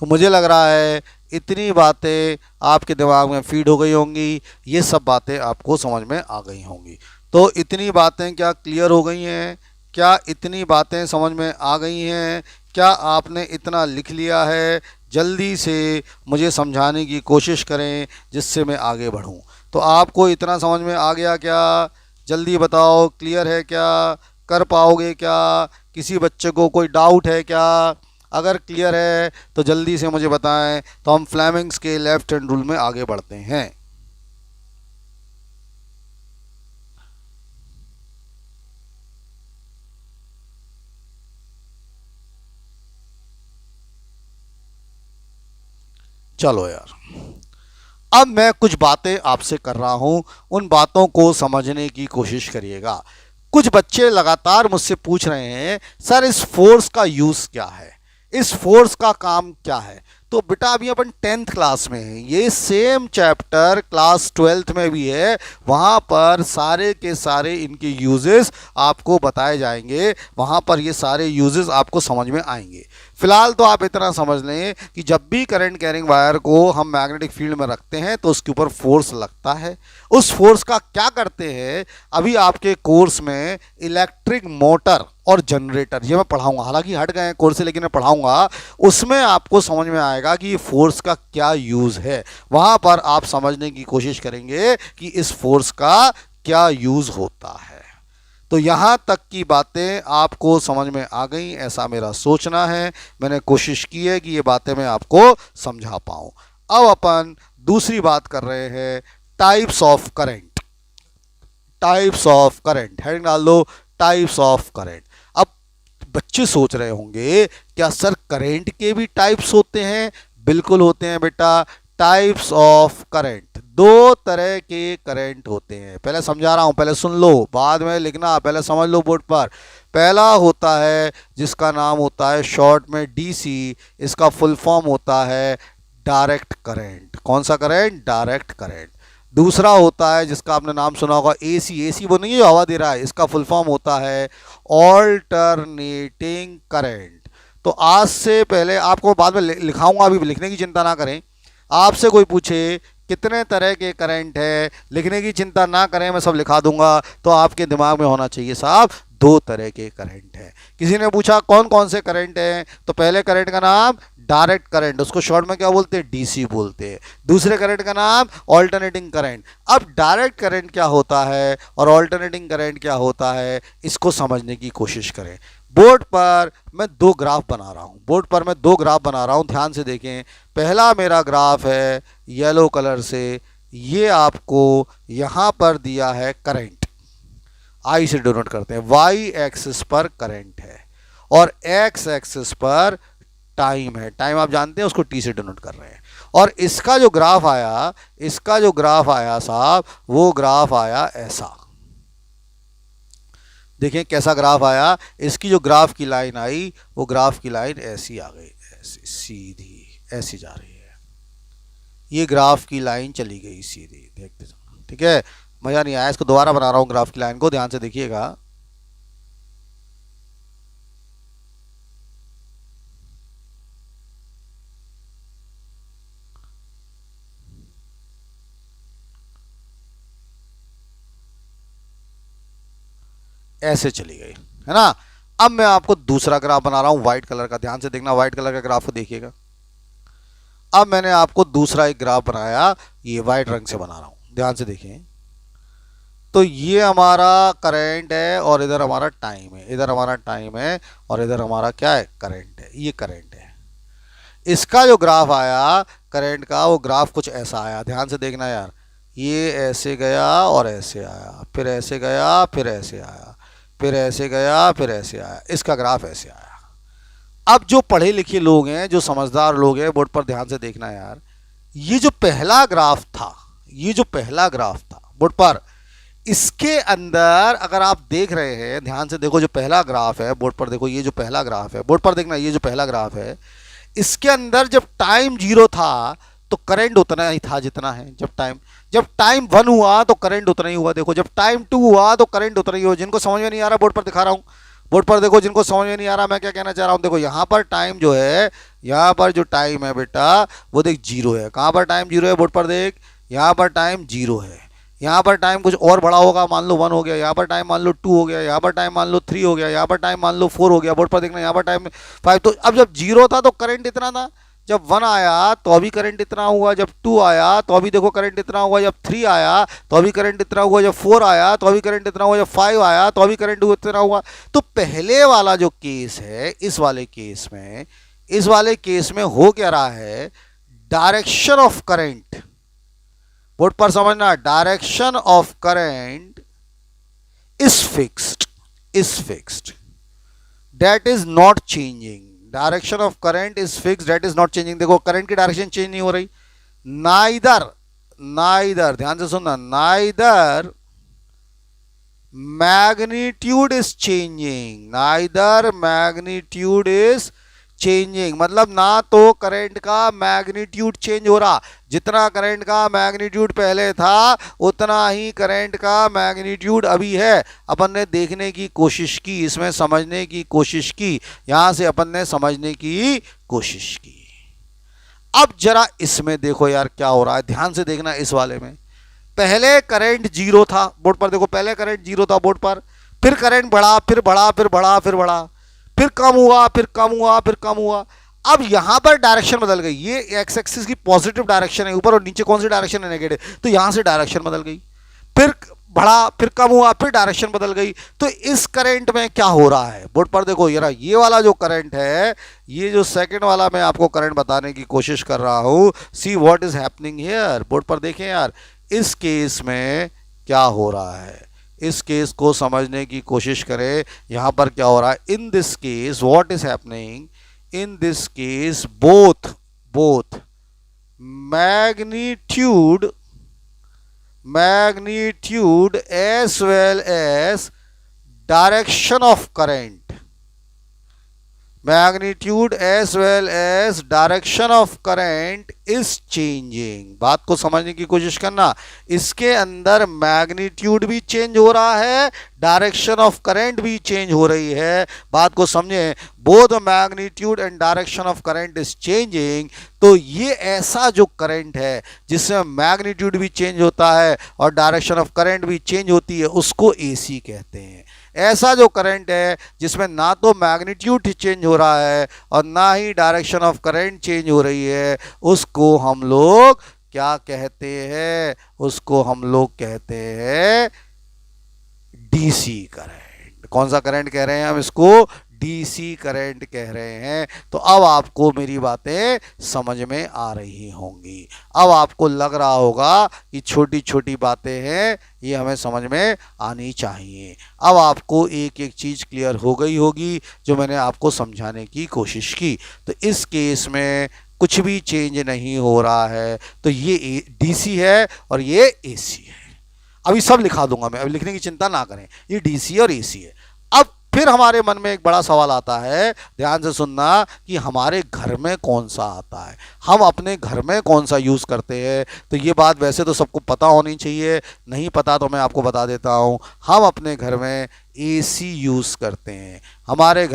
तो मुझे लग रहा है इतनी बातें आपके दिमाग में फीड हो गई होंगी, ये सब बातें आपको समझ में आ गई होंगी. तो इतनी बातें क्या क्लियर हो गई हैं, क्या इतनी बातें समझ में आ गई हैं, क्या आपने इतना लिख लिया है? जल्दी से मुझे समझाने की कोशिश करें जिससे मैं आगे बढ़ूं. तो आपको इतना समझ में आ गया क्या? जल्दी बताओ, क्लियर है क्या? कर पाओगे क्या? किसी बच्चे को कोई डाउट है क्या? अगर क्लियर है तो जल्दी से मुझे बताएं, तो हम फ्लेमिंग्स के लेफ्ट हैंड रूल में आगे बढ़ते हैं. चलो यार, अब मैं कुछ बातें आपसे कर रहा हूं, उन बातों को समझने की कोशिश करिएगा. कुछ बच्चे लगातार मुझसे पूछ रहे हैं, सर इस फोर्स का यूज़ क्या है, इस फोर्स का काम क्या है? तो बेटा अभी अपन 10th क्लास में हैं, ये सेम चैप्टर क्लास 12th में भी है, वहाँ पर सारे के सारे इनके यूजेस आपको बताए जाएंगे, वहाँ पर ये सारे यूजेस आपको समझ में आएंगे. फिलहाल तो आप इतना समझ लें कि जब भी करंट कैरिंग वायर को हम मैग्नेटिक फील्ड में रखते हैं तो उसके ऊपर फोर्स लगता है। उस फोर्स का क्या करते हैं, अभी आपके कोर्स में इलेक्ट्रिक मोटर और जनरेटर ये मैं पढ़ाऊंगा, हालांकि हट गए हैं कोर्स से लेकिन मैं पढ़ाऊंगा, उसमें आपको समझ में आएगा कि ये फोर्स का क्या यूज़ है। वहां पर आप समझने की कोशिश करेंगे कि इस फोर्स का क्या यूज़ होता है। तो यहाँ तक की बातें आपको समझ में आ गई ऐसा मेरा सोचना है। मैंने कोशिश की है कि ये बातें मैं आपको समझा पाऊँ। अब अपन दूसरी बात कर रहे हैं, types of current. Types of current, heading डाल दो, टाइप्स ऑफ करंट। अब बच्चे सोच रहे होंगे क्या सर करंट के भी टाइप्स होते हैं? बिल्कुल होते हैं बेटा। टाइप्स ऑफ करंट, दो तरह के करंट होते हैं। पहले समझा रहा हूं, पहले सुन लो, बाद में लिखना, पहले समझ लो बोर्ड पर। पहला होता है जिसका नाम होता है शॉर्ट में डीसी, इसका फुल फॉर्म होता है डायरेक्ट करंट। कौन सा करंट? Direct current. दूसरा होता है जिसका आपने नाम सुना होगा एसी। एसी वो नहीं है जो हवा दे रहा है, इसका फुल फॉर्म होता है ऑल्टरनेटिंग करंट। तो आज से पहले आपको बाद में लिखाऊंगा, अभी लिखने की चिंता ना करें। आपसे कोई पूछे कितने तरह के करंट है, लिखने की चिंता ना करें, मैं सब लिखा दूंगा। तो आपके दिमाग में होना चाहिए साहब दो तरह के करंट है। किसी ने पूछा कौन कौन से करंट हैं, तो पहले करंट का नाम डायरेक्ट करंट, उसको शॉर्ट में क्या बोलते हैं? डीसी बोलते हैं। दूसरे करंट का नाम ऑल्टरनेटिंग करंट। अब डायरेक्ट करंट क्या होता है और ऑल्टरनेटिंग करंट क्या होता है, इसको समझने की कोशिश करें। बोर्ड पर मैं दो ग्राफ बना रहा हूं, बोर्ड पर मैं दो ग्राफ बना रहा हूं, ध्यान से देखें। पहला मेरा ग्राफ है येलो कलर से, ये आपको यहां पर दिया है करंट, आई से डिनोट करते हैं। वाई एक्सिस पर करंट है और एक्स एक्सिस पर टाइम है। टाइम आप जानते हैं, उसको टी से डिनोट कर रहे हैं। और इसका जो ग्राफ आया, इसका जो ग्राफ आया साहब, वो ग्राफ आया ऐसा। देखें कैसा ग्राफ आया। इसकी जो ग्राफ की लाइन आई, वो ग्राफ की लाइन ऐसी आ गई, ऐसी सीधी ऐसी जा रही है। ये ग्राफ की लाइन चली गई सीधी, देखते जाओ, ठीक है। मजा नहीं आया, इसको दोबारा बना रहा हूं ग्राफ की लाइन को, ध्यान से देखिएगा। ऐसे चली गई है ना। अब मैं आपको दूसरा ग्राफ बना रहा हूं व्हाइट कलर का, ध्यान से देखना, व्हाइट कलर का ग्राफ को देखिएगा। अब मैंने आपको दूसरा एक ग्राफ बनाया, ये व्हाइट रंग से बना रहा हूं, ध्यान से देखें। तो ये हमारा करंट है और इधर हमारा टाइम है, इधर हमारा टाइम है और इधर हमारा क्या है? करंट है। ये करंट है। इसका जो ग्राफ आया करंट का, वो ग्राफ कुछ ऐसा आया, ध्यान से देखना यार। ये ऐसे गया और ऐसे आया, फिर ऐसे गया, फिर ऐसे आया, फिर ऐसे गया, फिर ऐसे आया। इसका ग्राफ ऐसे आया। अब जो पढ़े लिखे लोग हैं, जो समझदार लोग हैं, बोर्ड पर ध्यान से देखना यार। ये जो पहला ग्राफ था, ये जो पहला ग्राफ था बोर्ड पर, इसके अंदर अगर आप देख रहे हैं, ध्यान से देखो, जो पहला ग्राफ है बोर्ड पर देखो, ये जो पहला ग्राफ है बोर्ड पर देखना, ये जो पहला ग्राफ है, इसके अंदर जब टाइम 0 था तो करंट उतना ही था जितना है। जब टाइम 1 हुआ तो करंट उतना ही हुआ। देखो जब टाइम 2 हुआ तो करंट उतना ही हुआ। जिनको समझ में नहीं आ रहा बोर्ड पर दिखा रहा हूं, बोर्ड पर देखो, जिनको समझ में नहीं आ रहा मैं क्या कहना चाह रहा हूं, देखो यहां पर टाइम जो है, यहां पर जो टाइम है बेटा, वो देख 0 है। कहां पर टाइम 0 है बोर्ड पर देख, यहां पर टाइम 0 है। यहाँ पर टाइम कुछ और बड़ा होगा, मान लो 1 हो गया, यहाँ पर टाइम मान लो 2 हो गया, यहाँ पर टाइम मान लो 3 हो गया, यहाँ पर टाइम मान लो 4 हो गया। बोर्ड पर देखना, यहाँ पर टाइम 5। तो अब जब 0 था तो करंट इतना था, जब 1 आया तो अभी करंट इतना हुआ, जब 2 आया तो अभी देखो करंट इतना हुआ, जब 3 आया तो अभी करंट इतना हुआ, जब 4 आया तो अभी करंट इतना हुआ, जब 5 आया तो अभी करंट इतना हुआ। तो पहले वाला जो केस है, इस वाले केस में हो क्या रहा है, डायरेक्शन ऑफ करंट, बोर्ड पर समझना, direction of current is fixed, that is not changing. Direction of current is fixed, that is not changing. देखो करंट की डायरेक्शन चेंज नहीं हो रही, नाइदर ध्यान से सुनना, neither magnitude is changing, neither magnitude is changing, मतलब ना तो करंट का मैग्नीट्यूड चेंज हो रहा, जितना करंट का मैग्नीट्यूड पहले था उतना ही करंट का मैग्नीट्यूड अभी है। अपन ने देखने की कोशिश की, इसमें समझने की कोशिश की, यहां से अपन ने समझने की कोशिश की। अब जरा इसमें देखो यार क्या हो रहा है, ध्यान से देखना इस वाले में। पहले करंट जीरो था बोर्ड पर, देखो पहले करंट जीरो था बोर्ड पर, फिर करंट बढ़ा, फिर बढ़ा, फिर बढ़ा, फिर बढ़ा, फिर कम हुआ, फिर कम हुआ, फिर कम हुआ। अब यहां पर डायरेक्शन बदल गई, ये एक्स एक्सिस की पॉजिटिव डायरेक्शन है, ऊपर और नीचे कौन सी डायरेक्शन है, नेगेटिव, तो यहां से डायरेक्शन बदल गई, फिर बढ़ा, फिर कम हुआ, फिर डायरेक्शन बदल गई। तो इस करंट में क्या हो रहा है बोर्ड पर देखो, ये वाला जो करंट है, ये जो सेकंड वाला मैं आपको करंट बताने की कोशिश कर रहा हूं, see what is happening here. Board पर देखें यार, इस केस में क्या हो रहा है, इस केस को समझने की कोशिश करें। यहां पर क्या हो रहा है, in this case what is happening, in this case both magnitude as well as direction of current, magnitude as well as direction of current is changing। बात को समझने की कोशिश करना, इसके अंदर मैग्नीट्यूड भी चेंज हो रहा है, डायरेक्शन ऑफ करंट भी चेंज हो रही है। बात को समझें, both magnitude and direction of current is changing. तो ये ऐसा जो करंट है जिसमें मैग्नीट्यूड भी चेंज होता है और डायरेक्शन ऑफ करंट भी चेंज होती है, उसको एसी कहते हैं। ऐसा जो करंट है जिसमें ना तो मैग्नीट्यूड चेंज हो रहा है और ना ही डायरेक्शन ऑफ करंट चेंज हो रही है, उसको हम लोग क्या कहते हैं, उसको हम लोग कहते हैं डीसी करंट। कौन सा करंट कह रहे हैं हम इसको, डीसी करंट कह रहे हैं। तो अब आपको मेरी बातें समझ में आ रही होंगी, अब आपको लग रहा होगा कि छोटी छोटी बातें हैं, ये हमें समझ में आनी चाहिए। अब आपको एक एक चीज़ क्लियर हो गई होगी जो मैंने आपको समझाने की कोशिश की। तो इस केस में कुछ भी चेंज नहीं हो रहा है, तो ये डीसी है और ये एसी है। अभी सब लिखा दूंगा मैं, अभी लिखने की चिंता ना करें, ये डीसी और एसी है। अब फिर हमारे मन में एक बड़ा सवाल आता है, ध्यान से सुनना, कि हमारे घर में कौन सा आता है, हम अपने घर में कौन सा यूज़ करते हैं। तो ये बात वैसे तो सबको पता होनी चाहिए, नहीं पता तो मैं आपको बता देता हूँ। हम अपने घर में एसी यूज़ करते हैं। हमारे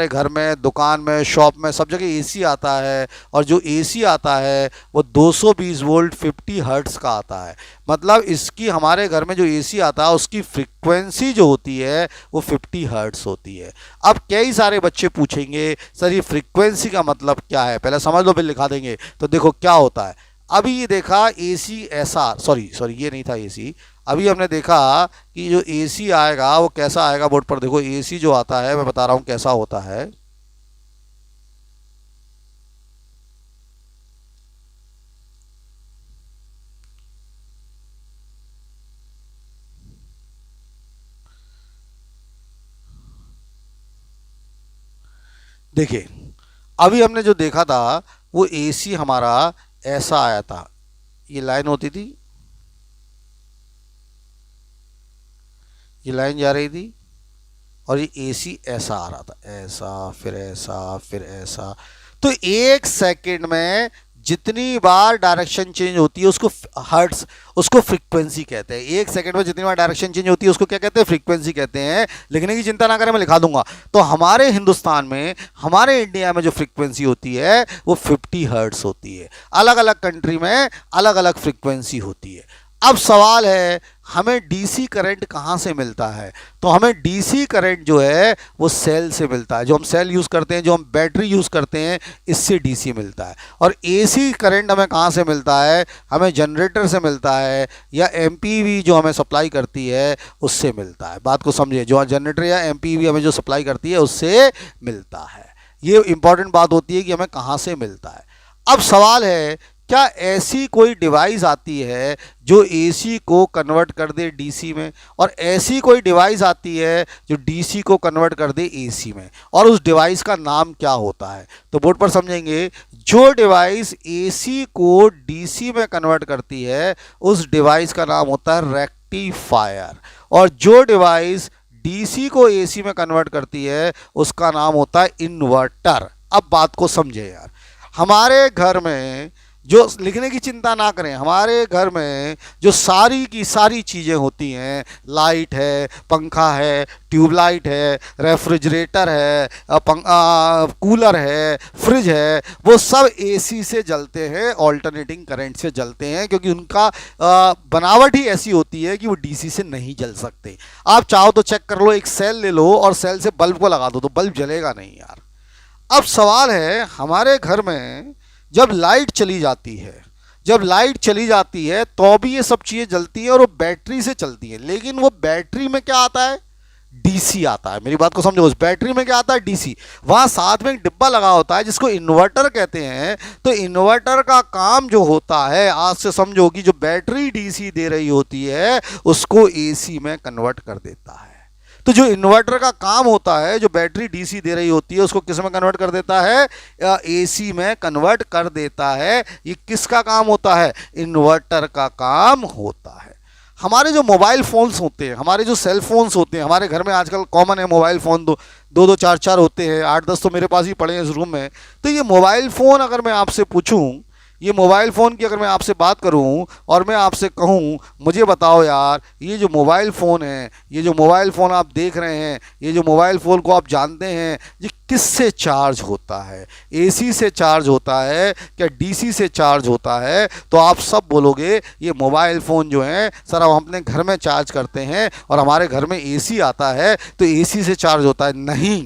घर में दुकान में, शॉप में, सब जगह एसी आता है। और जो एसी आता है वो 220 वोल्ट 50 हर्ट्ज़ का आता है। मतलब इसकी, हमारे घर में जो एसी आता है उसकी फ्रीक्वेंसी जो होती है वो 50 हर्ट्ज़ होती है। अब कई सारे बच्चे पूछेंगे सर ये फ्रीक्वेंसी का मतलब क्या है, पहले समझ लो फिर लिखा देंगे। तो देखो क्या होता है, अभी ये देखा एसी ऐसा, सॉरी ये नहीं था एसी। अभी हमने देखा कि जो एसी आएगा वो कैसा आएगा, बोर्ड पर देखो, एसी जो आता है मैं बता रहा हूं कैसा होता है। देखिए अभी हमने जो देखा था वो एसी हमारा ऐसा आया था, ये लाइन होती थी, ये लाइन जा रही थी और ये एसी ऐसा आ रहा था, ऐसा फिर ऐसा फिर ऐसा। तो एक सेकंड में जितनी बार डायरेक्शन चेंज होती है उसको हर्ट्स, उसको फ्रीक्वेंसी कहते हैं। एक सेकंड में जितनी बार डायरेक्शन चेंज होती है उसको क्या कहते हैं, फ्रीक्वेंसी कहते हैं। लिखने की चिंता ना करें, मैं लिखा दूंगा। तो हमारे हिंदुस्तान में, हमारे इंडिया में जो फ्रीक्वेंसी होती है वो 50 हर्ट्स होती है। अलग अलग कंट्री में अलग अलग फ्रीक्वेंसी होती है। अब सवाल है हमें डीसी करंट कहाँ से मिलता है। तो हमें डीसी करंट जो है वो सेल से मिलता है, जो हम सेल यूज़ करते हैं, जो हम बैटरी यूज़ करते हैं, इससे डीसी मिलता है। और एसी करंट हमें कहाँ से मिलता है, हमें जनरेटर से मिलता है या एमपीवी जो हमें सप्लाई करती है उससे मिलता है। बात को समझिए, जो जनरेटर या एमपीवी हमें जो सप्लाई करती है उससे मिलता है। ये इंपॉर्टेंट बात होती है कि हमें कहाँ से मिलता है। अब सवाल है क्या ऐसी कोई डिवाइस आती है जो एसी को कन्वर्ट कर दे डीसी में, और ऐसी कोई डिवाइस आती है जो डीसी को कन्वर्ट कर दे एसी में, और उस डिवाइस का नाम क्या होता है। तो बोर्ड पर समझेंगे, जो डिवाइस एसी को डीसी में कन्वर्ट करती है उस डिवाइस का नाम होता है रेक्टिफायर, और जो डिवाइस डीसी को एसी में कन्वर्ट करती है, उसका नाम होता है इन्वर्टर। अब बात को समझे यार, हमारे घर में जो, लिखने की चिंता ना करें, हमारे घर में जो सारी की सारी चीज़ें होती हैं, लाइट है, पंखा है, ट्यूबलाइट है, रेफ्रिजरेटर है, कूलर है, फ्रिज है, वो सब एसी से जलते हैं, ऑल्टरनेटिंग करंट से जलते हैं, क्योंकि उनका बनावट ही ऐसी होती है कि वो डीसी से नहीं जल सकते। आप चाहो तो चेक कर लो, एक सेल ले लो और सेल से बल्ब को लगा दो तो बल्ब जलेगा नहीं यार। अब सवाल है, हमारे घर में जब लाइट चली जाती है, जब लाइट चली जाती है तो भी ये सब चीज़ें जलती हैं और वो बैटरी से चलती है, लेकिन वो बैटरी में क्या आता है, डीसी आता है। मेरी बात को समझो, उस बैटरी में क्या आता है, डीसी। वहाँ साथ में एक डिब्बा लगा होता है जिसको इन्वर्टर कहते हैं। तो इन्वर्टर का काम जो होता है, आज से समझो कि जो बैटरी डीसी दे रही होती है उसको एसी में कन्वर्ट कर देता है। तो जो इन्वर्टर का काम होता है, जो बैटरी डीसी दे रही होती है उसको किस में कन्वर्ट कर देता है, एसी में कन्वर्ट कर देता है। ये किसका काम होता है, इन्वर्टर का काम होता है। हमारे जो मोबाइल फ़ोन्स होते हैं, हमारे जो सेल फोन्स होते हैं, हमारे घर में आजकल कॉमन है मोबाइल फ़ोन, दो चार चार होते हैं, 8-10 तो मेरे पास ही पड़े हैं इस रूम में। तो ये मोबाइल फ़ोन अगर मैं आपसे पूछूं, ये मोबाइल फ़ोन की अगर मैं आपसे बात करूं और मैं आपसे कहूं, मुझे बताओ यार, ये जो मोबाइल फ़ोन है, ये जो मोबाइल फ़ोन आप देख रहे हैं, ये जो मोबाइल फ़ोन को आप जानते हैं, ये किससे चार्ज होता है, एसी से चार्ज होता है क्या डीसी से चार्ज होता है? तो आप सब बोलोगे ये मोबाइल फ़ोन जो है सर हम अपने घर में चार्ज करते हैं और हमारे घर में एसी आता है तो एसी से चार्ज होता है। नहीं,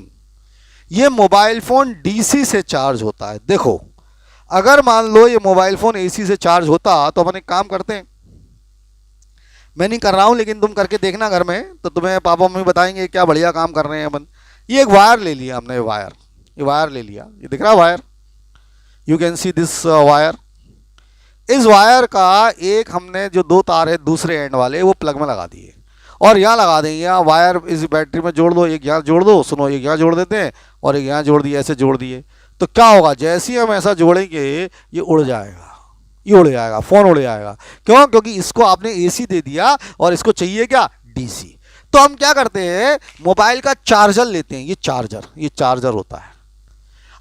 ये मोबाइल फ़ोन डीसी से चार्ज होता है। देखो, अगर मान लो ये मोबाइल फ़ोन एसी से चार्ज होता तो अपन एक काम करते हैं, मैं नहीं कर रहा हूँ लेकिन तुम करके देखना घर में, तो तुम्हें पापा मम्मी बताएंगे क्या बढ़िया काम कर रहे हैं अपन। ये एक वायर ले लिया हमने, ये वायर ले लिया, ये दिख रहा है wire, you can see this wire. इस वायर का एक हमने जो 2 तार है दूसरे एंड वाले वो प्लग में लगा दिए और यहाँ लगा देंगे, यहाँ वायर इस बैटरी में जोड़ दो, एक यहाँ जोड़ दो, सुनो एक यहाँ जोड़ देते हैं और एक यहाँ जोड़ दिए, ऐसे जोड़ दिए। तो क्या होगा, जैसे ही हम ऐसा जोड़ेंगे ये उड़ जाएगा, ये उड़ जाएगा, फ़ोन उड़ जाएगा। क्यों? क्योंकि इसको आपने एसी दे दिया और इसको चाहिए क्या, डीसी। तो हम क्या करते हैं, मोबाइल का चार्जर लेते हैं, ये चार्जर होता है।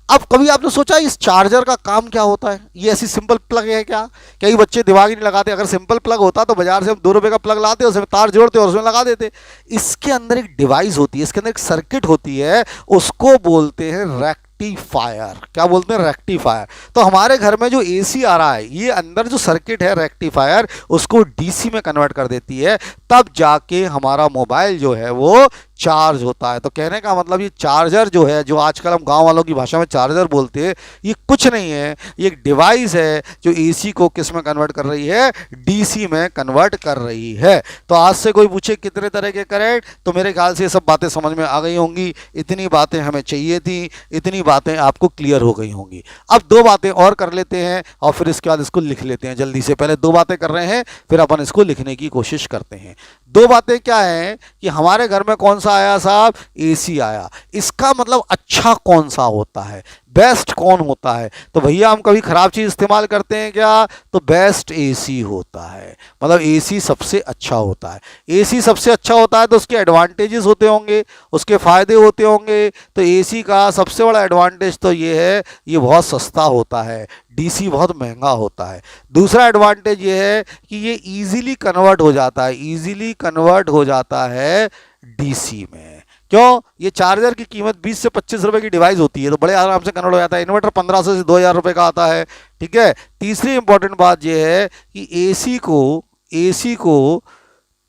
अब कभी आपने सोचा इस चार्जर का काम क्या होता है? ये ऐसी सिंपल प्लग है क्या? कई बच्चे दिमाग ही नहीं लगाते। अगर सिंपल प्लग होता तो बाजार से हम 2 रुपए का प्लग लाते, उसमें तार जोड़ते और उसमें लगा देते। इसके अंदर एक डिवाइस होती है, इसके अंदर एक सर्किट होती है, उसको बोलते हैं रेक्टिफायर। क्या बोलते हैं, रेक्टिफायर। तो हमारे घर में जो एसी आ रहा है, ये अंदर जो सर्किट है रेक्टिफायर, उसको डीसी में कन्वर्ट कर देती है, तब जाके हमारा मोबाइल जो है वो चार्ज होता है। तो कहने का मतलब ये चार्जर जो है, जो आजकल हम गांव वालों की भाषा में चार्जर बोलते हैं, ये कुछ नहीं है, ये एक डिवाइस है जो एसी को किस में कन्वर्ट कर रही है, डीसी में कन्वर्ट कर रही है। तो आज से कोई पूछे कितने तरह के करंट, तो मेरे ख्याल से ये सब बातें समझ में आ गई होंगी। इतनी बातें हमें चाहिए थी, इतनी बातें आपको क्लियर हो गई होंगी। अब 2 बातें और कर लेते हैं और फिर इसके बाद इसको लिख लेते हैं जल्दी से। पहले 2 बातें कर रहे हैं, फिर अपन इसको लिखने की कोशिश करते हैं। 2 बातें क्या है कि हमारे घर में कौन सा आया साहब, एसी आया। इसका मतलब अच्छा कौन सा होता है, बेस्ट कौन होता है? तो भैया हम कभी खराब चीज़ इस्तेमाल करते हैं क्या? तो बेस्ट एसी होता है, मतलब एसी सबसे अच्छा होता है। एसी सबसे अच्छा होता है तो उसके एडवांटेजेस होते होंगे, उसके फ़ायदे होते होंगे। तो एसी का सबसे बड़ा एडवांटेज तो ये है, ये बहुत सस्ता होता है, डीसी बहुत महंगा होता है। दूसरा एडवांटेज ये है कि ये ईजिली कन्वर्ट हो जाता है, ईजिली कन्वर्ट हो जाता है डीसी में। क्यों? ये चार्जर की कीमत 20 से 25 रुपए की डिवाइस होती है, तो बड़े आराम से कन्वर्ट हो जाता है। इन्वर्टर 1500 से 2000 रुपए का आता है, ठीक है। तीसरी इंपॉर्टेंट बात ये है कि एसी को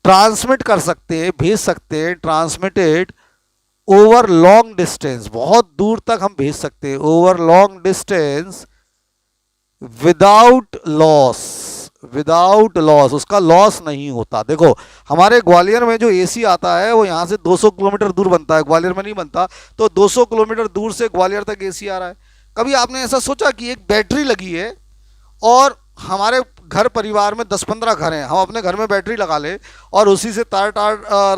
ट्रांसमिट कर सकते हैं, भेज सकते हैं, ट्रांसमिटेड ओवर लॉन्ग डिस्टेंस, बहुत दूर तक हम भेज सकते हैं, over long distance without loss, उसका लॉस नहीं होता। देखो हमारे ग्वालियर में जो एसी आता है वो यहाँ से 200 किलोमीटर दूर बनता है, ग्वालियर में नहीं बनता। तो 200 किलोमीटर दूर से ग्वालियर तक एसी आ रहा है। कभी आपने ऐसा सोचा कि एक बैटरी लगी है और हमारे घर परिवार में 10-15 घर हैं, हम अपने घर में बैटरी लगा लें और उसी से तार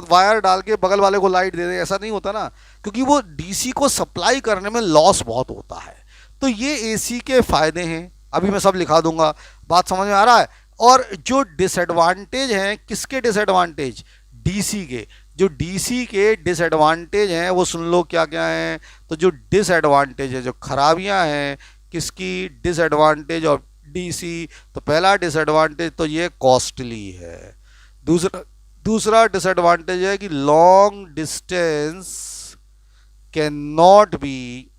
वायर डाल के बगल वाले को लाइट दे दें? ऐसा नहीं होता ना, क्योंकि वो डीसी को सप्लाई करने में लॉस बहुत होता है। तो ये एसी के फ़ायदे हैं, अभी मैं सब लिखा दूंगा, बात समझ में आ रहा है। और जो डिसएडवांटेज हैं, किसके डिसएडवांटेज, डीसी के। जो डीसी के डिसएडवांटेज हैं वो सुन लो क्या क्या हैं। तो जो डिसएडवांटेज है, जो खराबियां हैं किसकी, डिसएडवांटेज ऑफ डीसी, तो पहला डिसएडवांटेज तो ये कॉस्टली है। दूसरा दूसरा डिसएडवांटेज है कि long distance can not be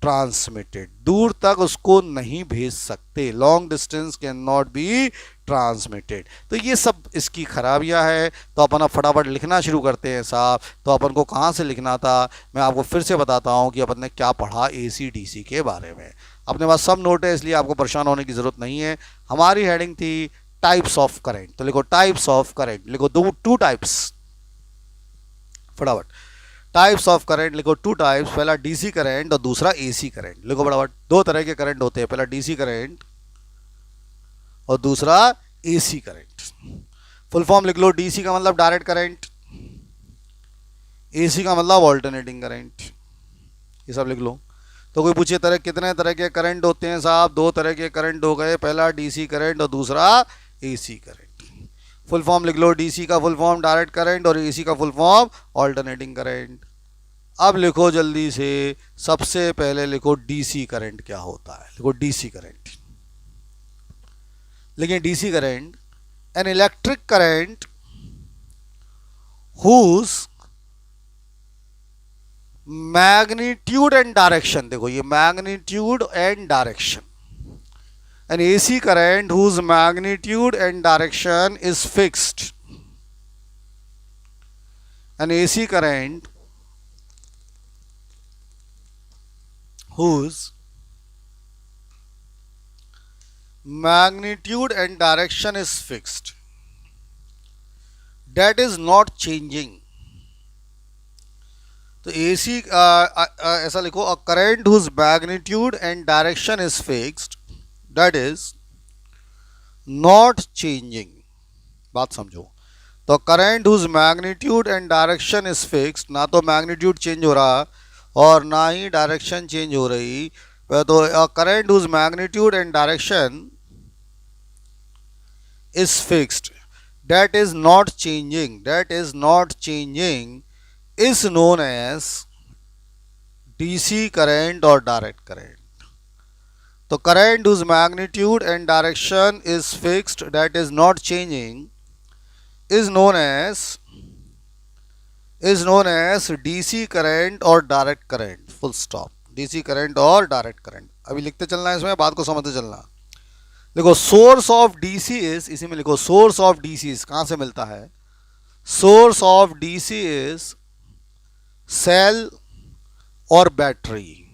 transmitted, दूर तक उसको नहीं भेज सकते, long distance can not be transmitted. तो ये सब इसकी खराबियां हैं। तो अपन अब फटाफट लिखना शुरू करते हैं साहब। तो अपन को कहाँ से लिखना था, मैं आपको फिर से बताता हूँ कि अपन ने क्या पढ़ा एसी डीसी के बारे में। अपने पास सब नोट है इसलिए आपको परेशान होने की ज़रूरत नहीं है। हमारी हेडिंग थी टाइप्स ऑफ करंट, तो लिखो टाइप्स ऑफ करंट, लिखो टू टाइप्स, फटाफट टाइप्स ऑफ करंट लिखो, टू टाइप्स, पहला डीसी करंट और दूसरा एसी करंट। लिखो फटाफट, दो तरह के करंट होते हैं, पहला डीसी करंट और दूसरा एसी करंट। फुल फॉर्म लिख लो, डीसी का मतलब डायरेक्ट करंट, एसी का मतलब ऑल्टरनेटिंग करंट, ये सब लिख लो। तो कोई पूछे कितने तरह के करंट होते हैं साहब, दो तरह के करंट हो गए, पहला डीसी करंट और दूसरा एसी करंट। फुल फॉर्म लिख लो, डीसी का फुल फॉर्म डायरेक्ट करंट और एसी का फुल फॉर्म ऑल्टरनेटिंग करंट। अब लिखो जल्दी से, सबसे पहले लिखो डीसी करंट क्या होता है, लिखो डीसी करंट। लेकिन DC current, an electric current whose magnitude and direction, देखो ये magnitude and direction, an AC current whose magnitude and direction is fixed, an AC current whose magnitude and direction is fixed, that is not changing। तो AC ऐसा लिखो, a current whose magnitude and direction is fixed, that is not changing। बात समझो, तो current whose magnitude and direction is fixed, ना तो magnitude change हो रहा और ना ही डायरेक्शन चेंज हो रही। तो current whose magnitude and direction is fixed, that is not changing, that is not changing is known as DC current or direct current। तो current whose magnitude and direction is fixed, that is not changing, is known as DC current or direct current, full stop। DC current और direct current, अभी लिखते चलना है, इसमें बात को समझते चलना। देखो सोर्स ऑफ डीसी इज, इसी में लिखो सोर्स ऑफ डीसी इज, कहां से मिलता है, source of DC is cell और बैटरी,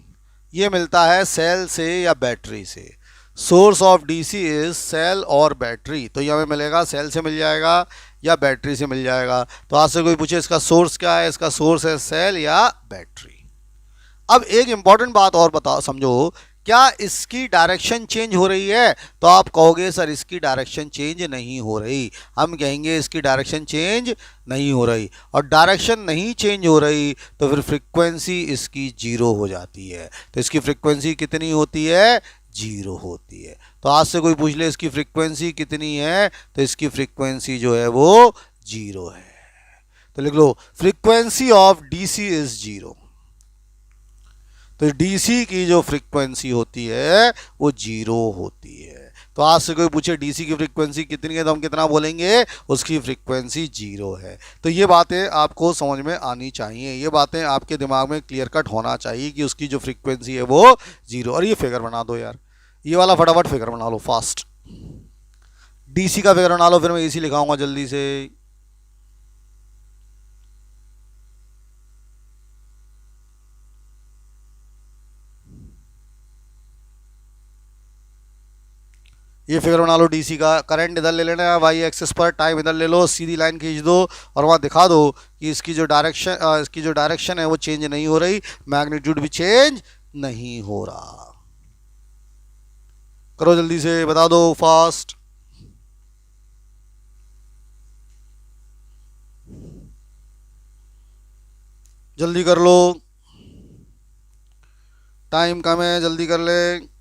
ये मिलता है सेल से या बैटरी से। Source of DC is cell और बैटरी, तो ये हमें मिलेगा सेल से मिल जाएगा या बैटरी से मिल जाएगा। तो आज से कोई पूछे इसका सोर्स क्या है, इसका सोर्स है सेल या बैटरी। अब एक इंपॉर्टेंट बात और बताओ, समझो, क्या इसकी डायरेक्शन चेंज हो रही है, तो आप कहोगे सर इसकी डायरेक्शन चेंज नहीं हो रही, हम कहेंगे इसकी डायरेक्शन चेंज नहीं हो रही, और डायरेक्शन नहीं चेंज हो रही तो फिर फ्रीक्वेंसी इसकी जीरो हो जाती है। तो इसकी फ्रीक्वेंसी कितनी होती है, जीरो होती है। तो आज से कोई पूछ ले इसकी फ्रीक्वेंसी कितनी है, तो इसकी फ्रीक्वेंसी जो है वो जीरो है। तो लिख low frequency of DC is zero. तो डीसी की जो फ्रीक्वेंसी होती है वो जीरो होती है। तो आज से कोई पूछे डीसी की फ्रीक्वेंसी कितनी है, तो हम कितना बोलेंगे, उसकी फ्रीक्वेंसी जीरो है। तो ये बातें आपको समझ में आनी चाहिए, ये बातें आपके दिमाग में क्लियर कट होना चाहिए कि उसकी जो फ्रीक्वेंसी है वो जीरो। और ये फिगर बना दो यार, ये वाला फटाफट फिगर बना लो फास्ट, डीसी का फिगर बना लो, फिर मैं एसी लिखाऊंगा जल्दी से। ये फिगर बना लो डीसी का, करंट इधर ले लेना है वाई एक्सिस पर, टाइम इधर ले लो, सीधी लाइन खींच दो और वहाँ दिखा दो कि इसकी जो डायरेक्शन है वो चेंज नहीं हो रही, मैग्नीट्यूड भी चेंज नहीं हो रहा। करो जल्दी से, बता दो फास्ट। जल्दी कर लो, टाइम कम है, जल्दी कर ले।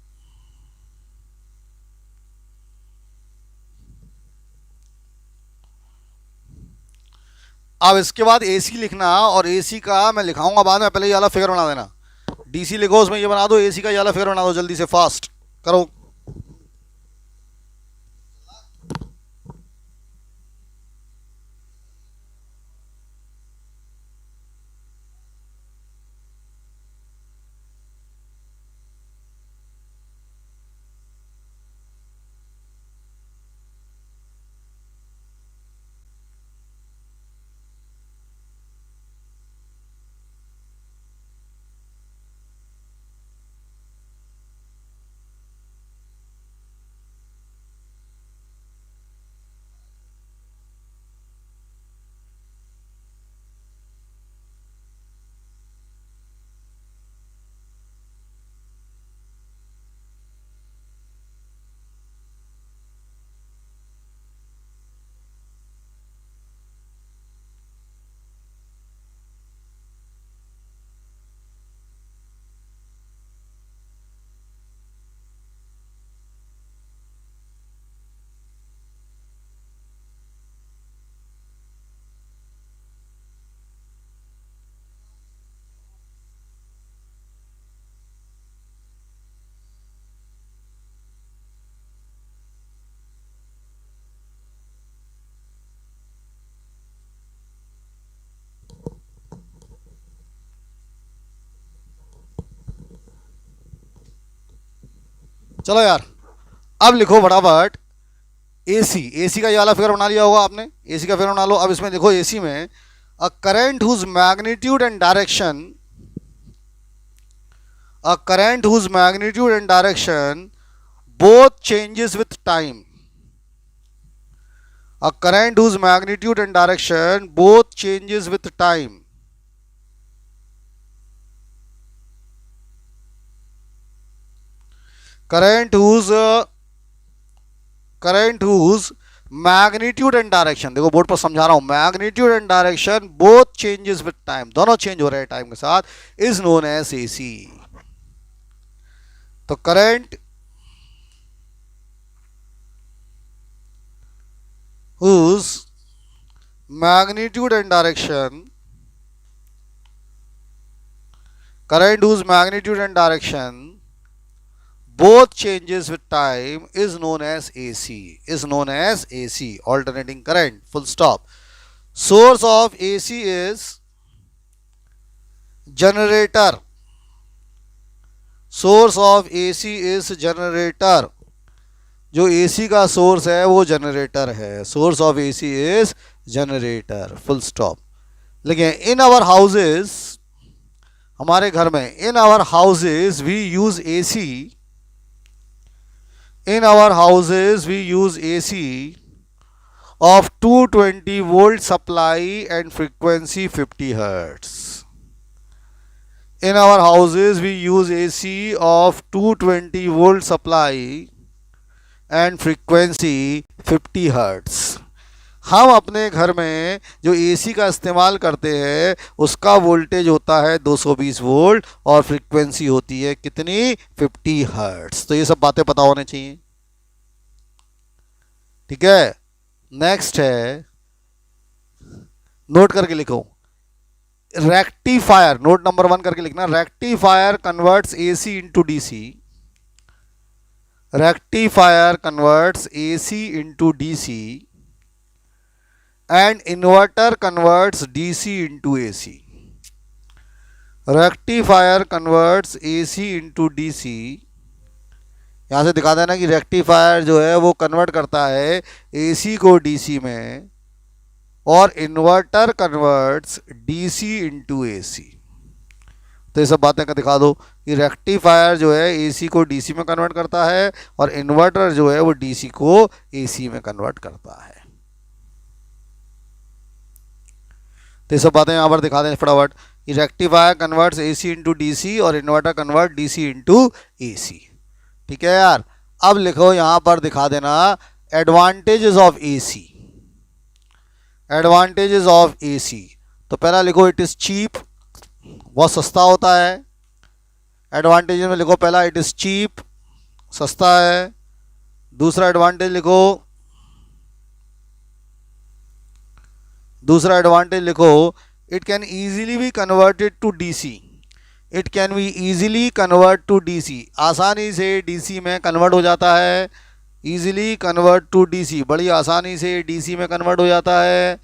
अब इसके बाद एसी लिखना, और एसी का मैं लिखाऊंगा बाद में, पहले ये वाला फिगर बना देना। डीसी लिखो, उसमें ये बना दो, एसी का ये वाला फिगर बना दो, जल्दी से फास्ट करो। चलो यार, अब लिखो फटाफट एसी। एसी का ये वाला फिगर बना लिया होगा आपने, एसी का फिगर बना लो। अब इसमें देखो एसी में a current whose magnitude and direction, a current whose magnitude and direction both changes with time, a current whose magnitude and direction both changes with time, current whose magnitude and direction, देखो board पर समझा रहा हूं, magnitude and direction both changes with time, दोनों change हो रहे हैं time के साथ, इज नोन एज एसी। तो current whose magnitude and direction, current whose magnitude and direction both changes with time is known as AC, is known as AC, alternating current, full stop. Source of AC is generator, source of AC is generator, जो AC का source है वो generator है, source of AC is generator, full stop. लेकिन in our houses, हमारे घर में, in our houses we use AC, in our houses we use AC of 220 volt supply and frequency 50 hertz. In our houses we use AC of 220 volt supply and frequency 50 hertz. हम अपने घर में जो AC का इस्तेमाल करते हैं उसका वोल्टेज होता है 220 वोल्ट और फ्रीक्वेंसी होती है कितनी, 50 हर्ट्ज। तो ये सब बातें पता होनी चाहिए, ठीक है। नेक्स्ट है, नोट करके लिखो, रेक्टिफायर, नोट नंबर 1 करके लिखना, rectifier converts AC into DC, rectifier converts AC into DC and inverter converts DC into AC. Rectifier converts AC into DC, यहां से दिखा देना कि रेक्टिफायर जो है वो कन्वर्ट करता है AC को DC में, और inverter converts DC into AC। तो ये सब बातें का दिखा दो कि रेक्टिफायर जो है AC को DC में कन्वर्ट करता है और इन्वर्टर जो है वो DC को AC में कन्वर्ट करता है। तो ये सब बातें यहाँ पर दिखा दें फटाफट कि rectifier converts AC into DC और inverter convert DC into AC, ठीक है यार। अब लिखो यहाँ पर दिखा देना advantages of AC, advantages of AC। तो पहला लिखो इट इज चीप, बहुत सस्ता होता है। एडवांटेजेस में लिखो पहला इट इज चीप, सस्ता है। दूसरा एडवांटेज लिखो दूसरा एडवांटेज लिखो, it can easily be converted to DC. It can be easily convert to DC, आसानी से डीसी में कन्वर्ट हो जाता है। ईजिली कन्वर्ट टू डीसी, बड़ी आसानी से डीसी में कन्वर्ट हो जाता है।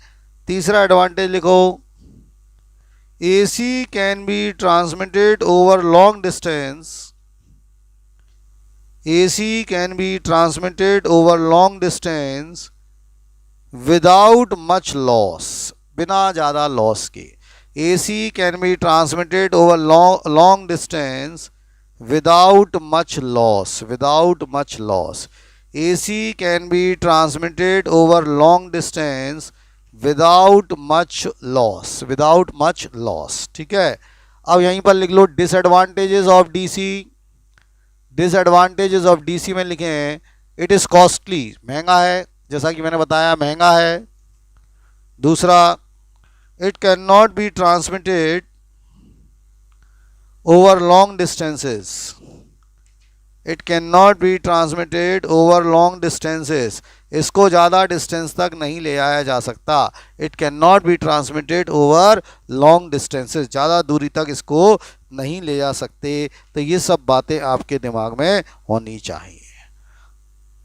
तीसरा एडवांटेज लिखो, AC can be transmitted over long distance. AC can be transmitted over long distance without much loss, बिना ज़्यादा लॉस के। AC can be transmitted over long distance without much loss, without much loss। AC can be transmitted over long distance without much loss, without much loss। ठीक है, अब यहीं पर लिख लो disadvantages of DC। Disadvantages of DC में लिखे हैं, इट इज़ कॉस्टली, महंगा है, जैसा कि मैंने बताया महंगा है। दूसरा, it can not be transmitted over long distances. It can not be transmitted over long distances, इसको ज़्यादा डिस्टेंस तक नहीं ले आया जा सकता। It can not be transmitted over long distances, ज़्यादा दूरी तक इसको नहीं ले जा सकते। तो ये सब बातें आपके दिमाग में होनी चाहिए,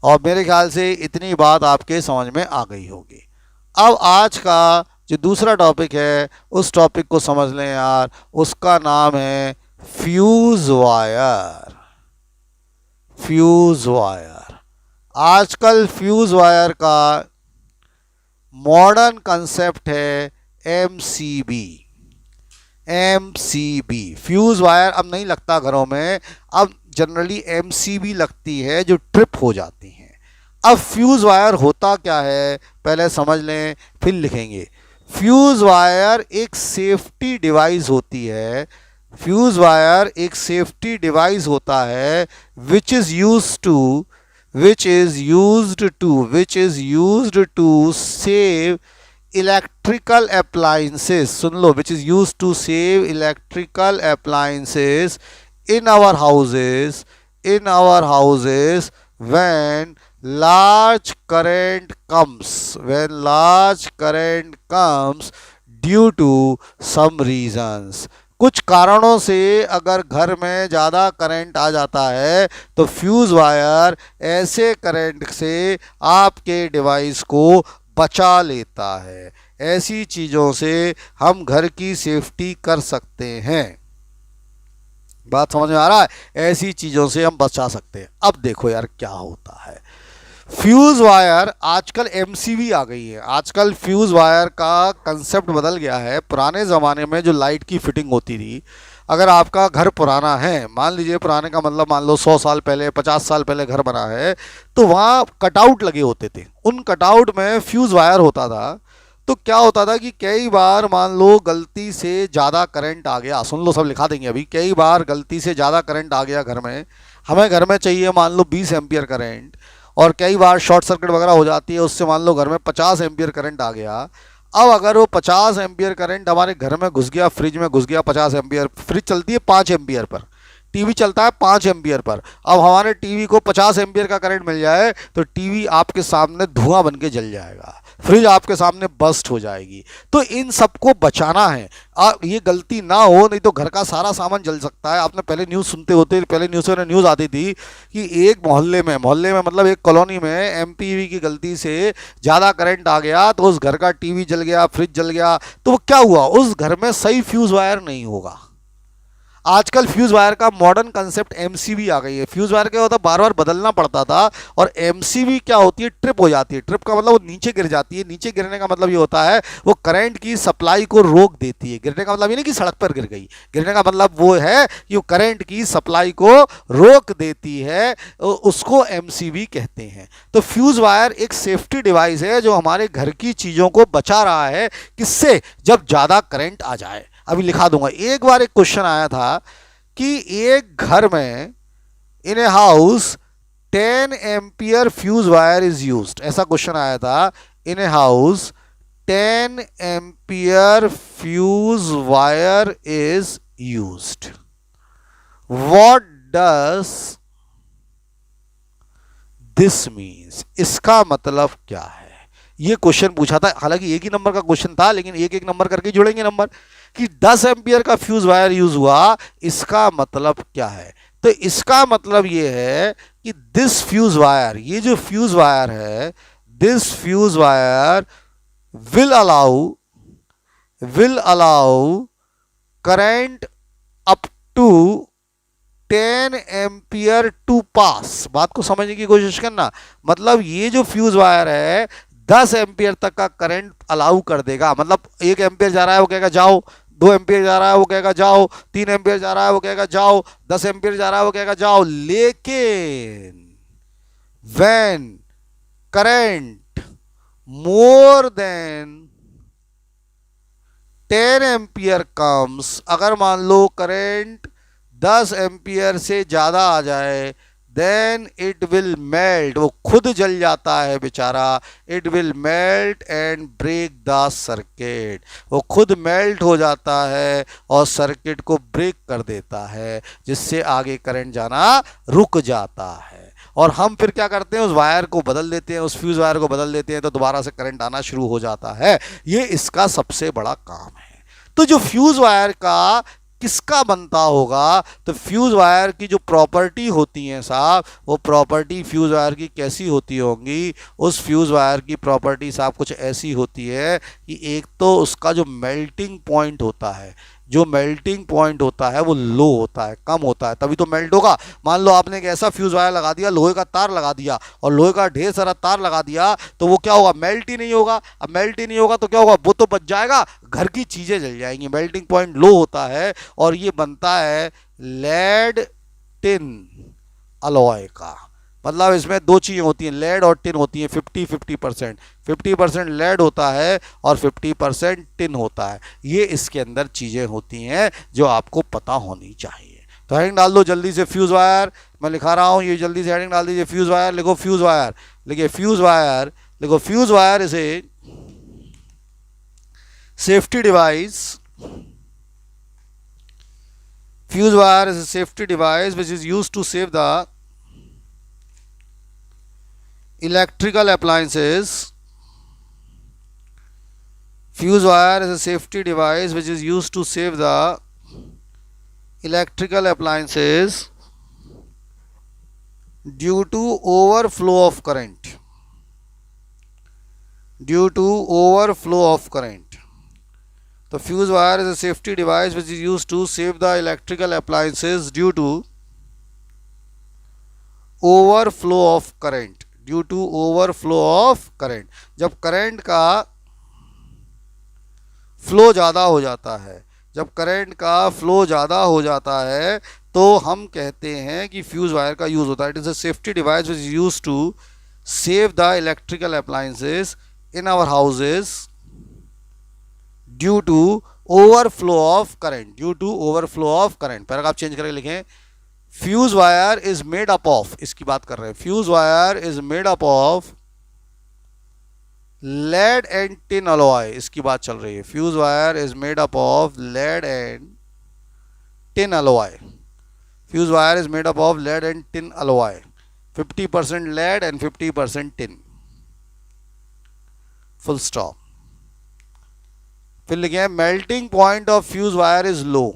और मेरे ख्याल से इतनी बात आपके समझ में आ गई होगी। अब आज का जो दूसरा टॉपिक है, उस टॉपिक को समझ लें यार, उसका नाम है फ्यूज वायर। फ्यूज वायर, आजकल फ्यूज वायर का मॉडर्न कंसेप्ट है MCB। MCB फ्यूज वायर अब नहीं लगता घरों में, अब जनरली MCB लगती है जो ट्रिप हो जाती हैं। अब फ्यूज वायर होता क्या है पहले समझ लें, फिर लिखेंगे। फ्यूज वायर एक सेफ्टी डिवाइस होती है। फ्यूज वायर एक सेफ्टी डिवाइस होता है which is used to save electrical appliances, सुन लो, which is use to save electrical appliances in our houses when large current comes due to some reasons. कुछ कारणों से अगर घर में ज़्यादा करंट आ जाता है तो फ्यूज वायर ऐसे करंट से आपके डिवाइस को बचा लेता है। ऐसी चीज़ों से हम घर की सेफ्टी कर सकते हैं। बात समझ में आ रहा है? ऐसी चीज़ों से हम बचा सकते हैं। अब देखो यार क्या होता है, फ्यूज वायर आजकल MCB आ गई है। आजकल फ्यूज वायर का कंसेप्ट बदल गया है। पुराने ज़माने में जो लाइट की फिटिंग होती थी, अगर आपका घर पुराना है, मान लीजिए पुराने का मतलब मान लो 100 साल पहले 50 साल पहले घर बना है, तो वहाँ कटआउट लगे होते थे। उन कटआउट में फ्यूज़ वायर होता था। तो क्या होता था कि कई बार मान लो गलती से ज़्यादा करंट आ गया, सुन लो सब लिखा देंगे अभी, कई बार गलती से ज़्यादा करंट आ गया घर में, हमें घर में चाहिए मान लो 20 एम्पियर करंट, और कई बार शॉर्ट सर्किट वगैरह हो जाती है, उससे मान लो घर में 50 एम्पियर करंट आ गया। अब अगर वो 50 एम्पियर करंट हमारे घर में घुस गया, फ्रिज में घुस गया 50 एम्पियर, फ्रिज चलती है 5 एम्पियर पर, टीवी चलता है 5 एम्पियर पर, अब हमारे टीवी को 50 एम्पियर का करंट मिल जाए तो टीवी आपके सामने धुआं बन के जल जाएगा, फ्रिज आपके सामने बस्ट हो जाएगी। तो इन सबको बचाना है, ये गलती ना हो, नहीं तो घर का सारा सामान जल सकता है। आपने पहले न्यूज़ सुनते होते, पहले न्यूज़ आती थी कि एक मोहल्ले में मतलब एक कॉलोनी में MPV की गलती से ज़्यादा करंट आ गया तो उस घर का टीवी जल गया, फ्रिज जल गया। तो वो क्या हुआ, उस घर में सही फ्यूज़ वायर नहीं होगा। आजकल फ्यूज वायर का मॉडर्न कंसेप्ट MCB आ गई है। फ्यूज वायर क्या होता है, बार बार बदलना पड़ता था, और MCB क्या होती है, ट्रिप हो जाती है। ट्रिप का मतलब वो नीचे गिर जाती है। नीचे गिरने का मतलब ये होता है वो करंट की सप्लाई को रोक देती है। गिरने का मतलब ये नहीं कि सड़क पर गिर गई, गिरने का मतलब वो है कि वो करंट की सप्लाई को रोक देती है, उसको MCB कहते हैं। तो फ्यूज वायर एक सेफ्टी डिवाइस है जो हमारे घर की चीज़ों को बचा रहा है, किससे, जब ज़्यादा करंट आ जाए। अभी लिखा दूंगा। एक बार एक क्वेश्चन आया था कि एक घर में in a house 10 ampere fuse wire is used, ऐसा क्वेश्चन आया था। In a house 10 ampere fuse wire is used, what does this means, इसका मतलब क्या है, ये क्वेश्चन पूछा था, हालांकि एक ही नंबर का क्वेश्चन था लेकिन एक एक नंबर करके जुड़ेंगे नंबर, कि 10 एम्पियर का फ्यूज वायर यूज हुआ, इसका मतलब क्या है? तो इसका मतलब ये है कि दिस फ्यूज वायर, ये जो फ्यूज वायर है, this fuse wire will allow current up to 10 ampere to pass. बात को समझने की कोशिश करना, मतलब ये जो फ्यूज वायर है 10 एम्पियर तक का करंट अलाउ कर देगा। मतलब 1 एम्पियर जा रहा है वो कहेगा जाओ, 2 एम्पियर जा रहा है वो कहेगा जाओ, 3 एम्पियर जा रहा है वो कहेगा जाओ, 10 एम्पियर जा रहा है वो कहेगा जाओ। लेकिन when current more than 10 ampere comes, अगर मान लो करंट 10 एम्पियर से ज़्यादा आ जाए, देन इट विल मेल्ट, वो खुद जल जाता है बेचारा, it will melt and break the circuit, वो खुद मेल्ट हो जाता है और सर्किट को ब्रेक कर देता है, जिससे आगे करंट जाना रुक जाता है। और हम फिर क्या करते हैं, उस वायर को बदल देते हैं, उस फ्यूज वायर को बदल देते हैं, तो दोबारा से करंट आना शुरू हो जाता है। ये इसका सबसे बड़ा काम है। तो जो फ्यूज वायर का किसका बनता होगा, तो फ्यूज वायर की जो प्रॉपर्टी होती है साहब, वो प्रॉपर्टी फ्यूज वायर की कैसी होती होंगी? उस फ्यूज वायर की प्रॉपर्टी साहब कुछ ऐसी होती है कि एक तो उसका जो मेल्टिंग पॉइंट होता है, जो मेल्टिंग पॉइंट होता है वो लो होता है, कम होता है, तभी तो मेल्ट होगा। मान लो आपने एक ऐसा फ्यूज वायर लगा दिया, लोहे का तार लगा दिया और लोहे का ढेर सारा तार लगा दिया, तो वो क्या होगा? मेल्ट ही नहीं होगा। अब मेल्ट ही नहीं होगा तो क्या होगा? वो तो बच जाएगा, घर की चीजें जल जाएंगी। मेल्टिंग पॉइंट लो होता है और ये बनता है लेड टिन अलॉय का। मतलब इसमें दो चीज़ें होती हैं, लेड और टिन होती हैं, 50-50%। 50% लेड होता है और 50% टिन होता है। ये इसके अंदर चीज़ें होती हैं जो आपको पता होनी चाहिए। तो हेडिंग डाल दो जल्दी से, फ्यूज वायर मैं लिखा रहा हूँ, ये जल्दी से हेडिंग डाल दीजिए। फ्यूज वायर लिखो, फ्यूज वायर लिखिए, फ्यूज वायर लिखो। Fuse wire is a safety device, fuse wire is a safety device which is used to save the electrical appliances. Fuse wire is a safety device which is used to save the electrical appliances due to overflow of current. Due to overflow of current. The fuse wire is a safety device which is used to save the electrical appliances due to overflow of current. Due to overflow of current. जब current का flow ज़्यादा हो जाता है, जब current का flow ज़्यादा हो जाता है तो हम कहते हैं कि फ्यूज वायर का यूज़ होता है। It is a safety device which is use to save the electrical appliances in our houses due to overflow of current. Due to overflow of current. Paragraph change करके लिखें, fuse wire is made up of, इसकी बात कर रहे हैं, fuse wire is made up of lead and tin alloy, इसकी बात चल रही है। Fuse wire is made up of lead and tin alloy. Fuse wire is made up of lead and tin alloy, 50% lead and 50% tin, full stop. फिर लिखे melting point of fuse wire is low.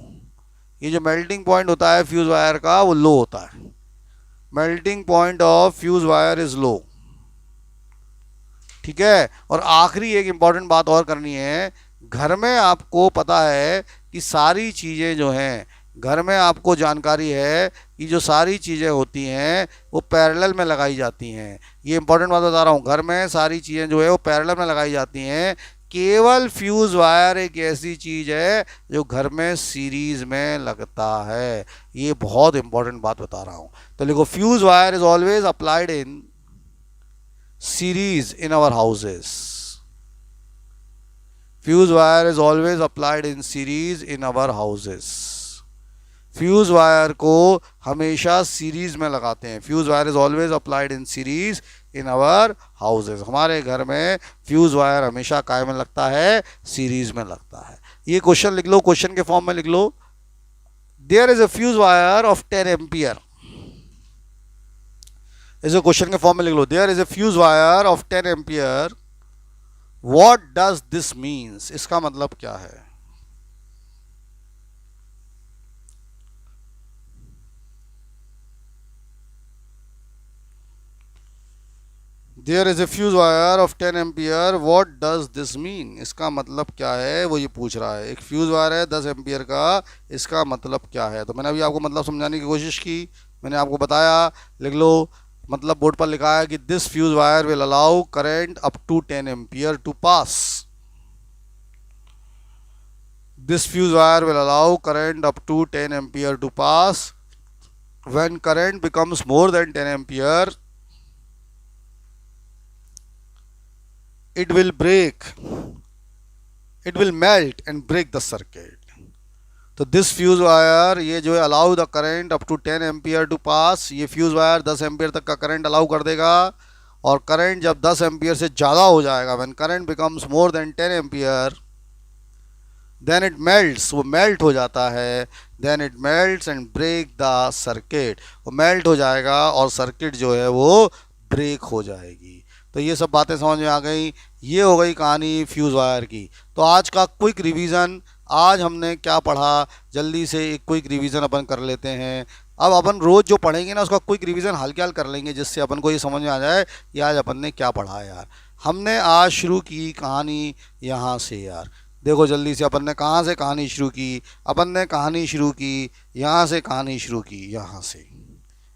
ये जो melting point होता है fuse wire का वो लो होता है। Melting point of fuse wire is लो, ठीक है। और आखिरी एक इंपॉर्टेंट बात और करनी है, घर में आपको पता है कि सारी चीज़ें जो हैं, घर में आपको जानकारी है कि जो सारी चीज़ें होती हैं वो पैरेलल में लगाई जाती हैं। ये इंपॉर्टेंट बात बता रहा हूँ, घर में सारी चीज़ें जो है वो पैरेलल में लगाई जाती हैं। केवल फ्यूज वायर एक ऐसी चीज़ है जो घर में सीरीज में लगता है। ये बहुत इंपॉर्टेंट बात बता रहा हूँ। तो लिखो, fuse wire is always applied in series in our houses. Fuse wire is always applied in series in our houses. Fuse wire को हमेशा सीरीज में लगाते हैं। Fuse wire is always applied in series in our houses. हमारे घर में fuse wire हमेशा काय में लगता है? सीरीज में लगता है। ये क्वेश्चन लिख लो, क्वेश्चन के फॉर्म में लिख लो, there is a fuse wire of 10 ampere. इसे क्वेश्चन के फॉर्म में लिख लो, there is a fuse wire of 10 ampere what does this means, इसका मतलब क्या है? There is a fuse wire of 10 ampere, what does this mean, इसका मतलब क्या है, वो ये पूछ रहा है। एक फ्यूज वायर है 10 एम्पियर का, इसका मतलब क्या है? तो मैंने अभी आपको मतलब समझाने की कोशिश की, मैंने आपको बताया, लिख लो। मतलब बोर्ड पर लिखा है कि this fuse wire will allow current up to 10 ampere to pass. This fuse wire will allow current up to 10 ampere to pass. When current becomes more than 10 ampere, it will break, it will melt and break the circuit. तो this fuse wire, ये जो है allow the current up to 10 ampere to pass, ये fuse wire 10 ampere तक का current allow कर देगा। और करंट जब 10 एम्पियर से ज़्यादा हो जाएगा, when current becomes more than 10 ampere, then it melts, वो मेल्ट हो जाता है। Then it melts and break the circuit, वो मेल्ट हो जाएगा और सर्किट जो है वो ब्रेक हो जाएगी। तो ये सब बातें समझ में आ गई। ये हो गई कहानी फ्यूज़ वायर की। तो आज का क्विक रिवीजन, आज हमने क्या पढ़ा, जल्दी से एक क्विक रिवीजन अपन कर लेते हैं। अब अपन रोज़ जो पढ़ेंगे ना, उसका क्विक रिवीजन हल्के हल्के कर लेंगे, जिससे अपन को ये समझ में आ जाए कि आज अपन ने क्या पढ़ा है। यार हमने आज शुरू की कहानी यहाँ से। यार देखो जल्दी से, अपन ने कहाँ से कहानी शुरू की? अपन ने कहानी शुरू की यहाँ से, कहानी शुरू की यहाँ से।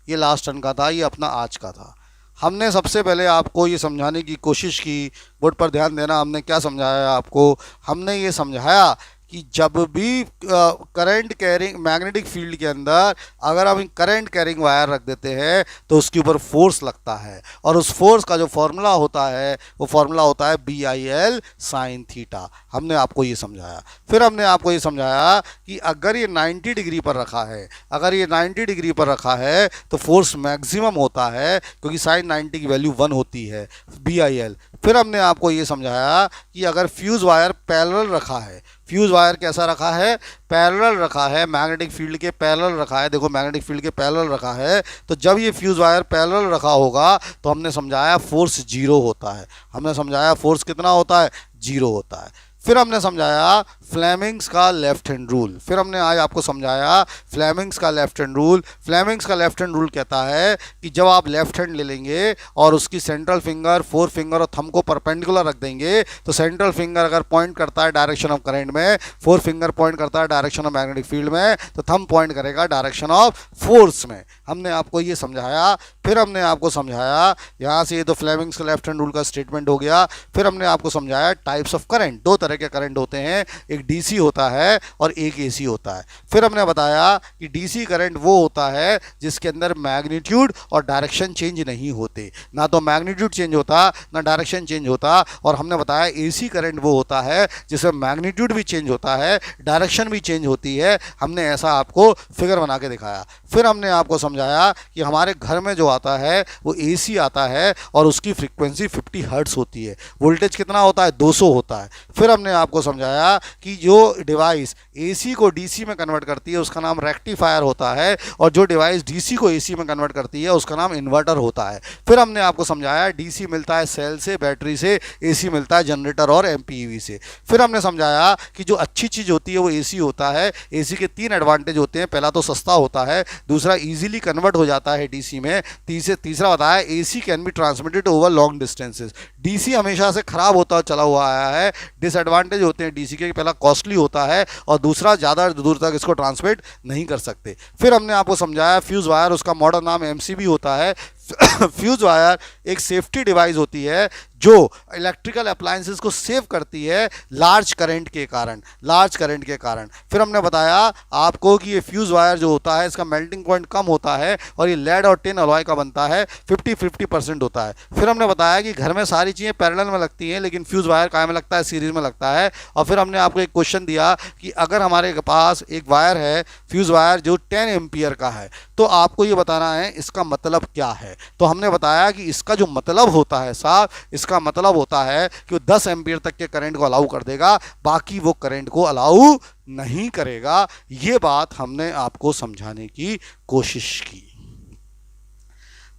ये लास्ट टर्न का था, ये अपना आज का था। हमने सबसे पहले आपको ये समझाने की कोशिश की, बोर्ड पर ध्यान देना, हमने क्या समझाया आपको? हमने ये समझाया कि जब भी करंट कैरिंग मैग्नेटिक फील्ड के अंदर अगर हम करंट कैरिंग वायर रख देते हैं तो उसके ऊपर फोर्स लगता है, और उस फोर्स का जो फॉर्मूला होता है वो फॉर्मूला होता है BIL साइन थीटा। हमने आपको ये समझाया। फिर हमने आपको ये समझाया कि अगर ये 90 डिग्री पर रखा है, अगर ये 90 डिग्री पर रखा है तो फोर्स मैक्सिमम होता है, क्योंकि साइन 90 की वैल्यू 1 होती है, BIL। फिर हमने आपको ये समझाया कि अगर फ्यूज़ वायर पैरेलल रखा है, फ्यूज़ वायर कैसा रखा है? पैरेलल रखा है, मैग्नेटिक फील्ड के पैरेलल रखा है। देखो मैग्नेटिक फील्ड के पैरेलल रखा है, तो जब ये फ्यूज़ वायर पैरेलल रखा होगा तो हमने समझाया फोर्स जीरो होता है। हमने समझाया फोर्स कितना होता है? जीरो होता है। फिर हमने समझाया फ्लेमिंग्स का लेफ्ट हैंड रूल। फिर हमने आज आपको समझाया फ्लेमिंग्स का लेफ्ट हैंड रूल। फ्लेमिंग्स का लेफ्ट हैंड रूल कहता है कि जब आप लेफ्ट हैंड ले लेंगे और उसकी सेंट्रल फिंगर, फोर फिंगर और थंब को परपेंडिकुलर रख देंगे, तो सेंट्रल फिंगर अगर पॉइंट करता है डायरेक्शन ऑफ करंट में, फोर फिंगर पॉइंट करता है डायरेक्शन ऑफ मैग्नेटिक फील्ड में, तो थंब पॉइंट करेगा डायरेक्शन ऑफ फोर्स में। हमने आपको ये समझाया। फिर हमने आपको समझाया, यहाँ से ये तो फ्लेमिंग्स का लेफ्ट हैंड रूल का स्टेटमेंट हो गया। फिर हमने आपको समझाया टाइप्स ऑफ करंट, दो तरह के करंट होते हैं, एक DC होता है और एक AC होता है। फिर हमने बताया कि DC करंट वो होता है जिसके अंदर मैग्नीट्यूड और डायरेक्शन चेंज नहीं होते, ना तो मैग्नीट्यूड चेंज होता ना डायरेक्शन चेंज होता। और हमने बताया AC करंट वो होता है जिसमें मैग्नीट्यूड भी चेंज होता है, डायरेक्शन भी चेंज होती है। हमने ऐसा आपको फिगर बना के दिखाया। फिर हमने आपको समझाया कि हमारे घर में जो आता है वो AC आता है और उसकी फ्रीक्वेंसी 50 हर्ट्ज होती है, वोल्टेज कितना होता है? 200 होता है। फिर हमने आपको समझाया कि जो डिवाइस AC को DC में कन्वर्ट करती है उसका नाम रेक्टिफायर होता है, और जो डिवाइस DC को AC में कन्वर्ट करती है उसका नाम इन्वर्टर होता है। फिर हमने आपको समझाया DC मिलता है सेल से, बैटरी से, AC मिलता है जनरेटर और MPEV से। फिर हमने समझाया कि जो अच्छी चीज़ होती है वो AC होता है। AC के 3 एडवांटेज होते हैं, पहला तो सस्ता होता है, दूसरा ईजिली कन्वर्ट हो जाता है DC में, तीसरा बताया AC can be transmitted over long distances. DC हमेशा से खराब होता चला हुआ आया है। डिसएडवांटेज होते हैं DC के, पहला कॉस्टली होता है और दूसरा ज़्यादा दूर तक इसको ट्रांसमिट नहीं कर सकते। फिर हमने आपको समझाया फ्यूज़ वायर, उसका मॉडर्न नाम MCB होता है। फ्यूज़ वायर एक सेफ्टी डिवाइस होती है जो इलेक्ट्रिकल अप्लायंसेस को सेव करती है लार्ज करंट के कारण, लार्ज करंट के कारण। फिर हमने बताया आपको कि ये फ्यूज़ वायर जो होता है इसका मेल्टिंग पॉइंट कम होता है और ये लेड और टिन अलॉय का बनता है, 50-50% होता है। फिर हमने बताया कि घर में सारी चीज़ें पैरेलल में लगती हैं लेकिन फ्यूज़ वायर काय में लगता है? सीरीज में लगता है। और फिर हमने आपको एक क्वेश्चन दिया कि अगर हमारे पास एक वायर है, फ्यूज़ वायर जो 10 एम्पियर का है, तो आपको ये बताना है इसका मतलब क्या है। तो हमने बताया कि इसका जो मतलब होता है साहब, इसका मतलब होता है कि वो 10 एम्पियर तक के करंट को अलाउ कर देगा, बाकी वो करंट को अलाउ नहीं करेगा। ये बात हमने आपको समझाने की कोशिश की।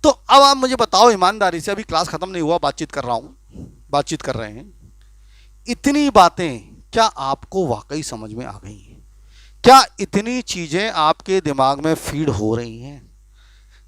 तो अब आप मुझे बताओ ईमानदारी से, अभी क्लास खत्म नहीं हुआ, बातचीत कर रहा हूं, बातचीत कर रहे हैं, इतनी बातें क्या आपको वाकई समझ में आ गई हैं? क्या इतनी चीज़ें आपके दिमाग में फीड हो रही हैं?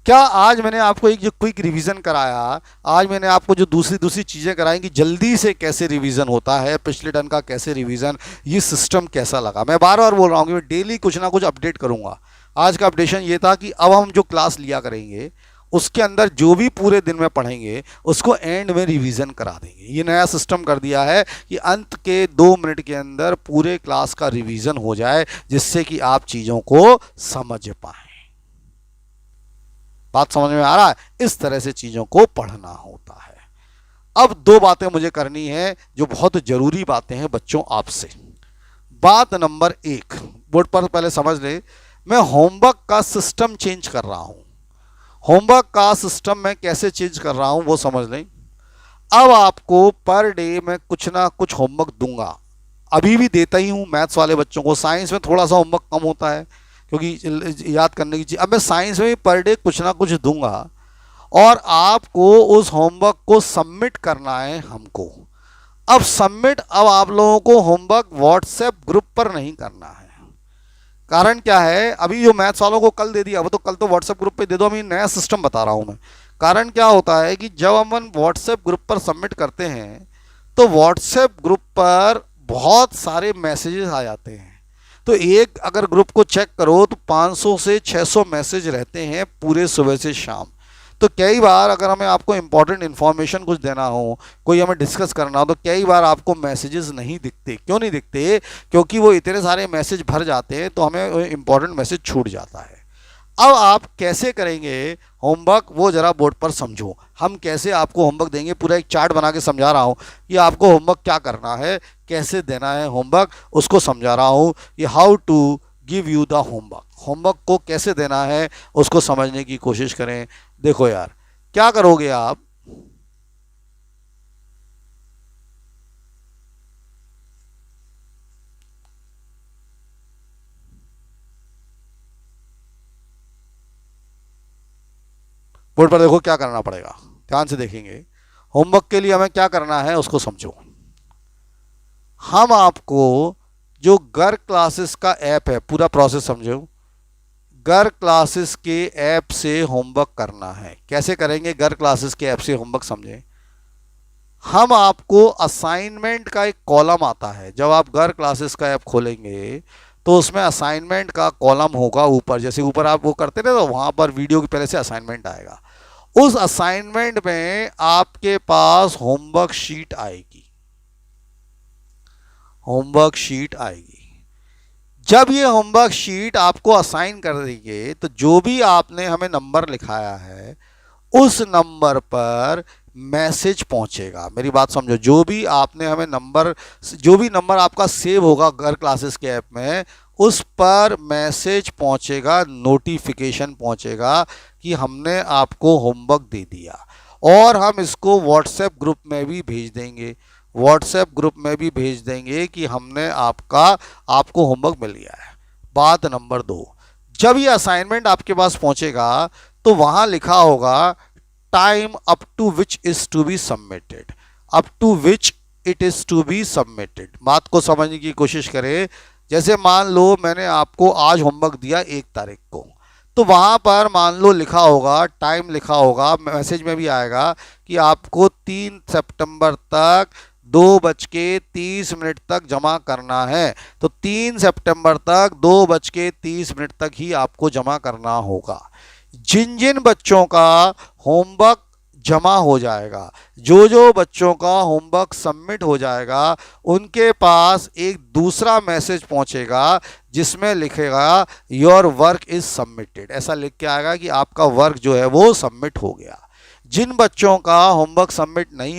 क्या आज मैंने आपको एक जो क्विक रिवीजन कराया, आज मैंने आपको जो दूसरी दूसरी चीज़ें कराई कि जल्दी से कैसे रिवीजन होता है, पिछले टर्म का कैसे रिवीजन, ये सिस्टम कैसा लगा? मैं बार बार बोल रहा हूँ कि मैं डेली कुछ ना कुछ अपडेट करूँगा। आज का अपडेशन ये था कि अब हम जो क्लास लिया करेंगे उसके अंदर जो भी पूरे दिन में पढ़ेंगे उसको एंड में रिवीजन करा देंगे। ये नया सिस्टम कर दिया है कि अंत के 2 मिनट के अंदर पूरे क्लास का रिवीजन हो जाए, जिससे कि आप चीज़ों को समझ पाएं। बात समझ में आ रहा है? इस तरह से चीज़ों को पढ़ना होता है। अब 2 बातें मुझे करनी है जो बहुत ज़रूरी बातें हैं बच्चों आपसे। बात नंबर 1, बोर्ड पर पहले समझ ले, मैं होमवर्क का सिस्टम चेंज कर रहा हूँ। होमवर्क का सिस्टम मैं कैसे चेंज कर रहा हूँ वो समझ लें। अब आपको पर डे मैं कुछ ना कुछ होमवर्क दूंगा, अभी भी देता ही हूँ मैथ्स वाले बच्चों को। साइंस में थोड़ा सा होमवर्क कम होता है क्योंकि याद करने की चीज़। अब मैं साइंस में भी पर डे कुछ ना कुछ दूंगा और आपको उस होमवर्क को सबमिट करना है हमको। अब सबमिट अब आप लोगों को होमवर्क व्हाट्सएप ग्रुप पर नहीं करना है। कारण क्या है? अभी जो मैथ्स वालों को कल दे दिया वो तो कल तो व्हाट्सएप ग्रुप पे दे दो। अभी नया सिस्टम बता रहा हूँ मैं। कारण क्या होता है कि जब हम व्हाट्सएप ग्रुप पर सबमिट करते हैं तो व्हाट्सएप ग्रुप पर बहुत सारे मैसेजेस आ जाते हैं। तो एक अगर ग्रुप को चेक करो तो 500 से 600 मैसेज रहते हैं पूरे सुबह से शाम। तो कई बार अगर हमें आपको इंपॉर्टेंट इन्फॉर्मेशन कुछ देना हो, कोई हमें डिस्कस करना हो, तो कई बार आपको मैसेजेस नहीं दिखते। क्यों नहीं दिखते? क्योंकि वो इतने सारे मैसेज भर जाते हैं तो हमें इंपॉर्टेंट मैसेज छूट जाता है। अब आप कैसे करेंगे होमवर्क वो ज़रा बोर्ड पर समझो। हम कैसे आपको होमवर्क देंगे, पूरा एक चार्ट बना के समझा रहा हूँ कि आपको होमवर्क क्या करना है, कैसे देना है होमवर्क, उसको समझा रहा हूँ। ये how to give you the homework, homework को कैसे देना है उसको समझने की कोशिश करें। देखो यार, क्या करोगे आप, बोर्ड पर देखो क्या करना पड़ेगा, ध्यान से देखेंगे। होमवर्क के लिए हमें क्या करना है उसको समझो। हम आपको जो घर क्लासेस का ऐप है, पूरा प्रोसेस समझो। घर क्लासेस के ऐप से होमवर्क करना है। कैसे करेंगे? घर क्लासेस के ऐप से होमवर्क समझें। हम आपको असाइनमेंट का एक कॉलम आता है। जब आप घर क्लासेस का ऐप खोलेंगे तो उसमें असाइनमेंट का कॉलम होगा ऊपर, जैसे ऊपर आप वो करते थे तो वहाँ पर वीडियो के पहले से असाइनमेंट आएगा। उस असाइनमेंट में आपके पास होमवर्क शीट आएगी। होमवर्क शीट आएगी। जब ये होमवर्क शीट आपको असाइन कर देंगे तो जो भी आपने हमें नंबर लिखाया है उस नंबर पर मैसेज पहुंचेगा। मेरी बात समझो, जो भी आपने हमें नंबर, जो भी नंबर आपका सेव होगा घर क्लासेस के ऐप में, उस पर मैसेज पहुंचेगा, नोटिफिकेशन पहुंचेगा कि हमने आपको होमवर्क दे दिया। और हम इसको व्हाट्सएप ग्रुप में भी भेज देंगे। व्हाट्सएप ग्रुप में भी भेज देंगे कि हमने आपको होमवर्क मिल गया है। बात नंबर 2, जब ये असाइनमेंट आपके पास पहुंचेगा तो वहां लिखा होगा time up to which is to be submitted, up to which it is to be submitted. बात को समझने की कोशिश करें। जैसे मान लो मैंने आपको आज होमवर्क दिया 1 तारीख को, तो वहाँ पर मान लो लिखा होगा, टाइम लिखा होगा, मैसेज में भी आएगा कि आपको 3 सितंबर तक 2:30 तक जमा करना है। तो 3 सितंबर तक 2:30 तक ही आपको जमा करना होगा। जिन जिन बच्चों का होमवर्क जमा हो जाएगा, जो जो बच्चों का होमवर्क सबमिट हो जाएगा, उनके पास एक दूसरा मैसेज पहुंचेगा जिसमें लिखेगा योर वर्क इज सबमिटेड। ऐसा लिख के आएगा कि आपका वर्क जो है वो सबमिट हो गया। जिन बच्चों का होमवर्क सबमिट नहीं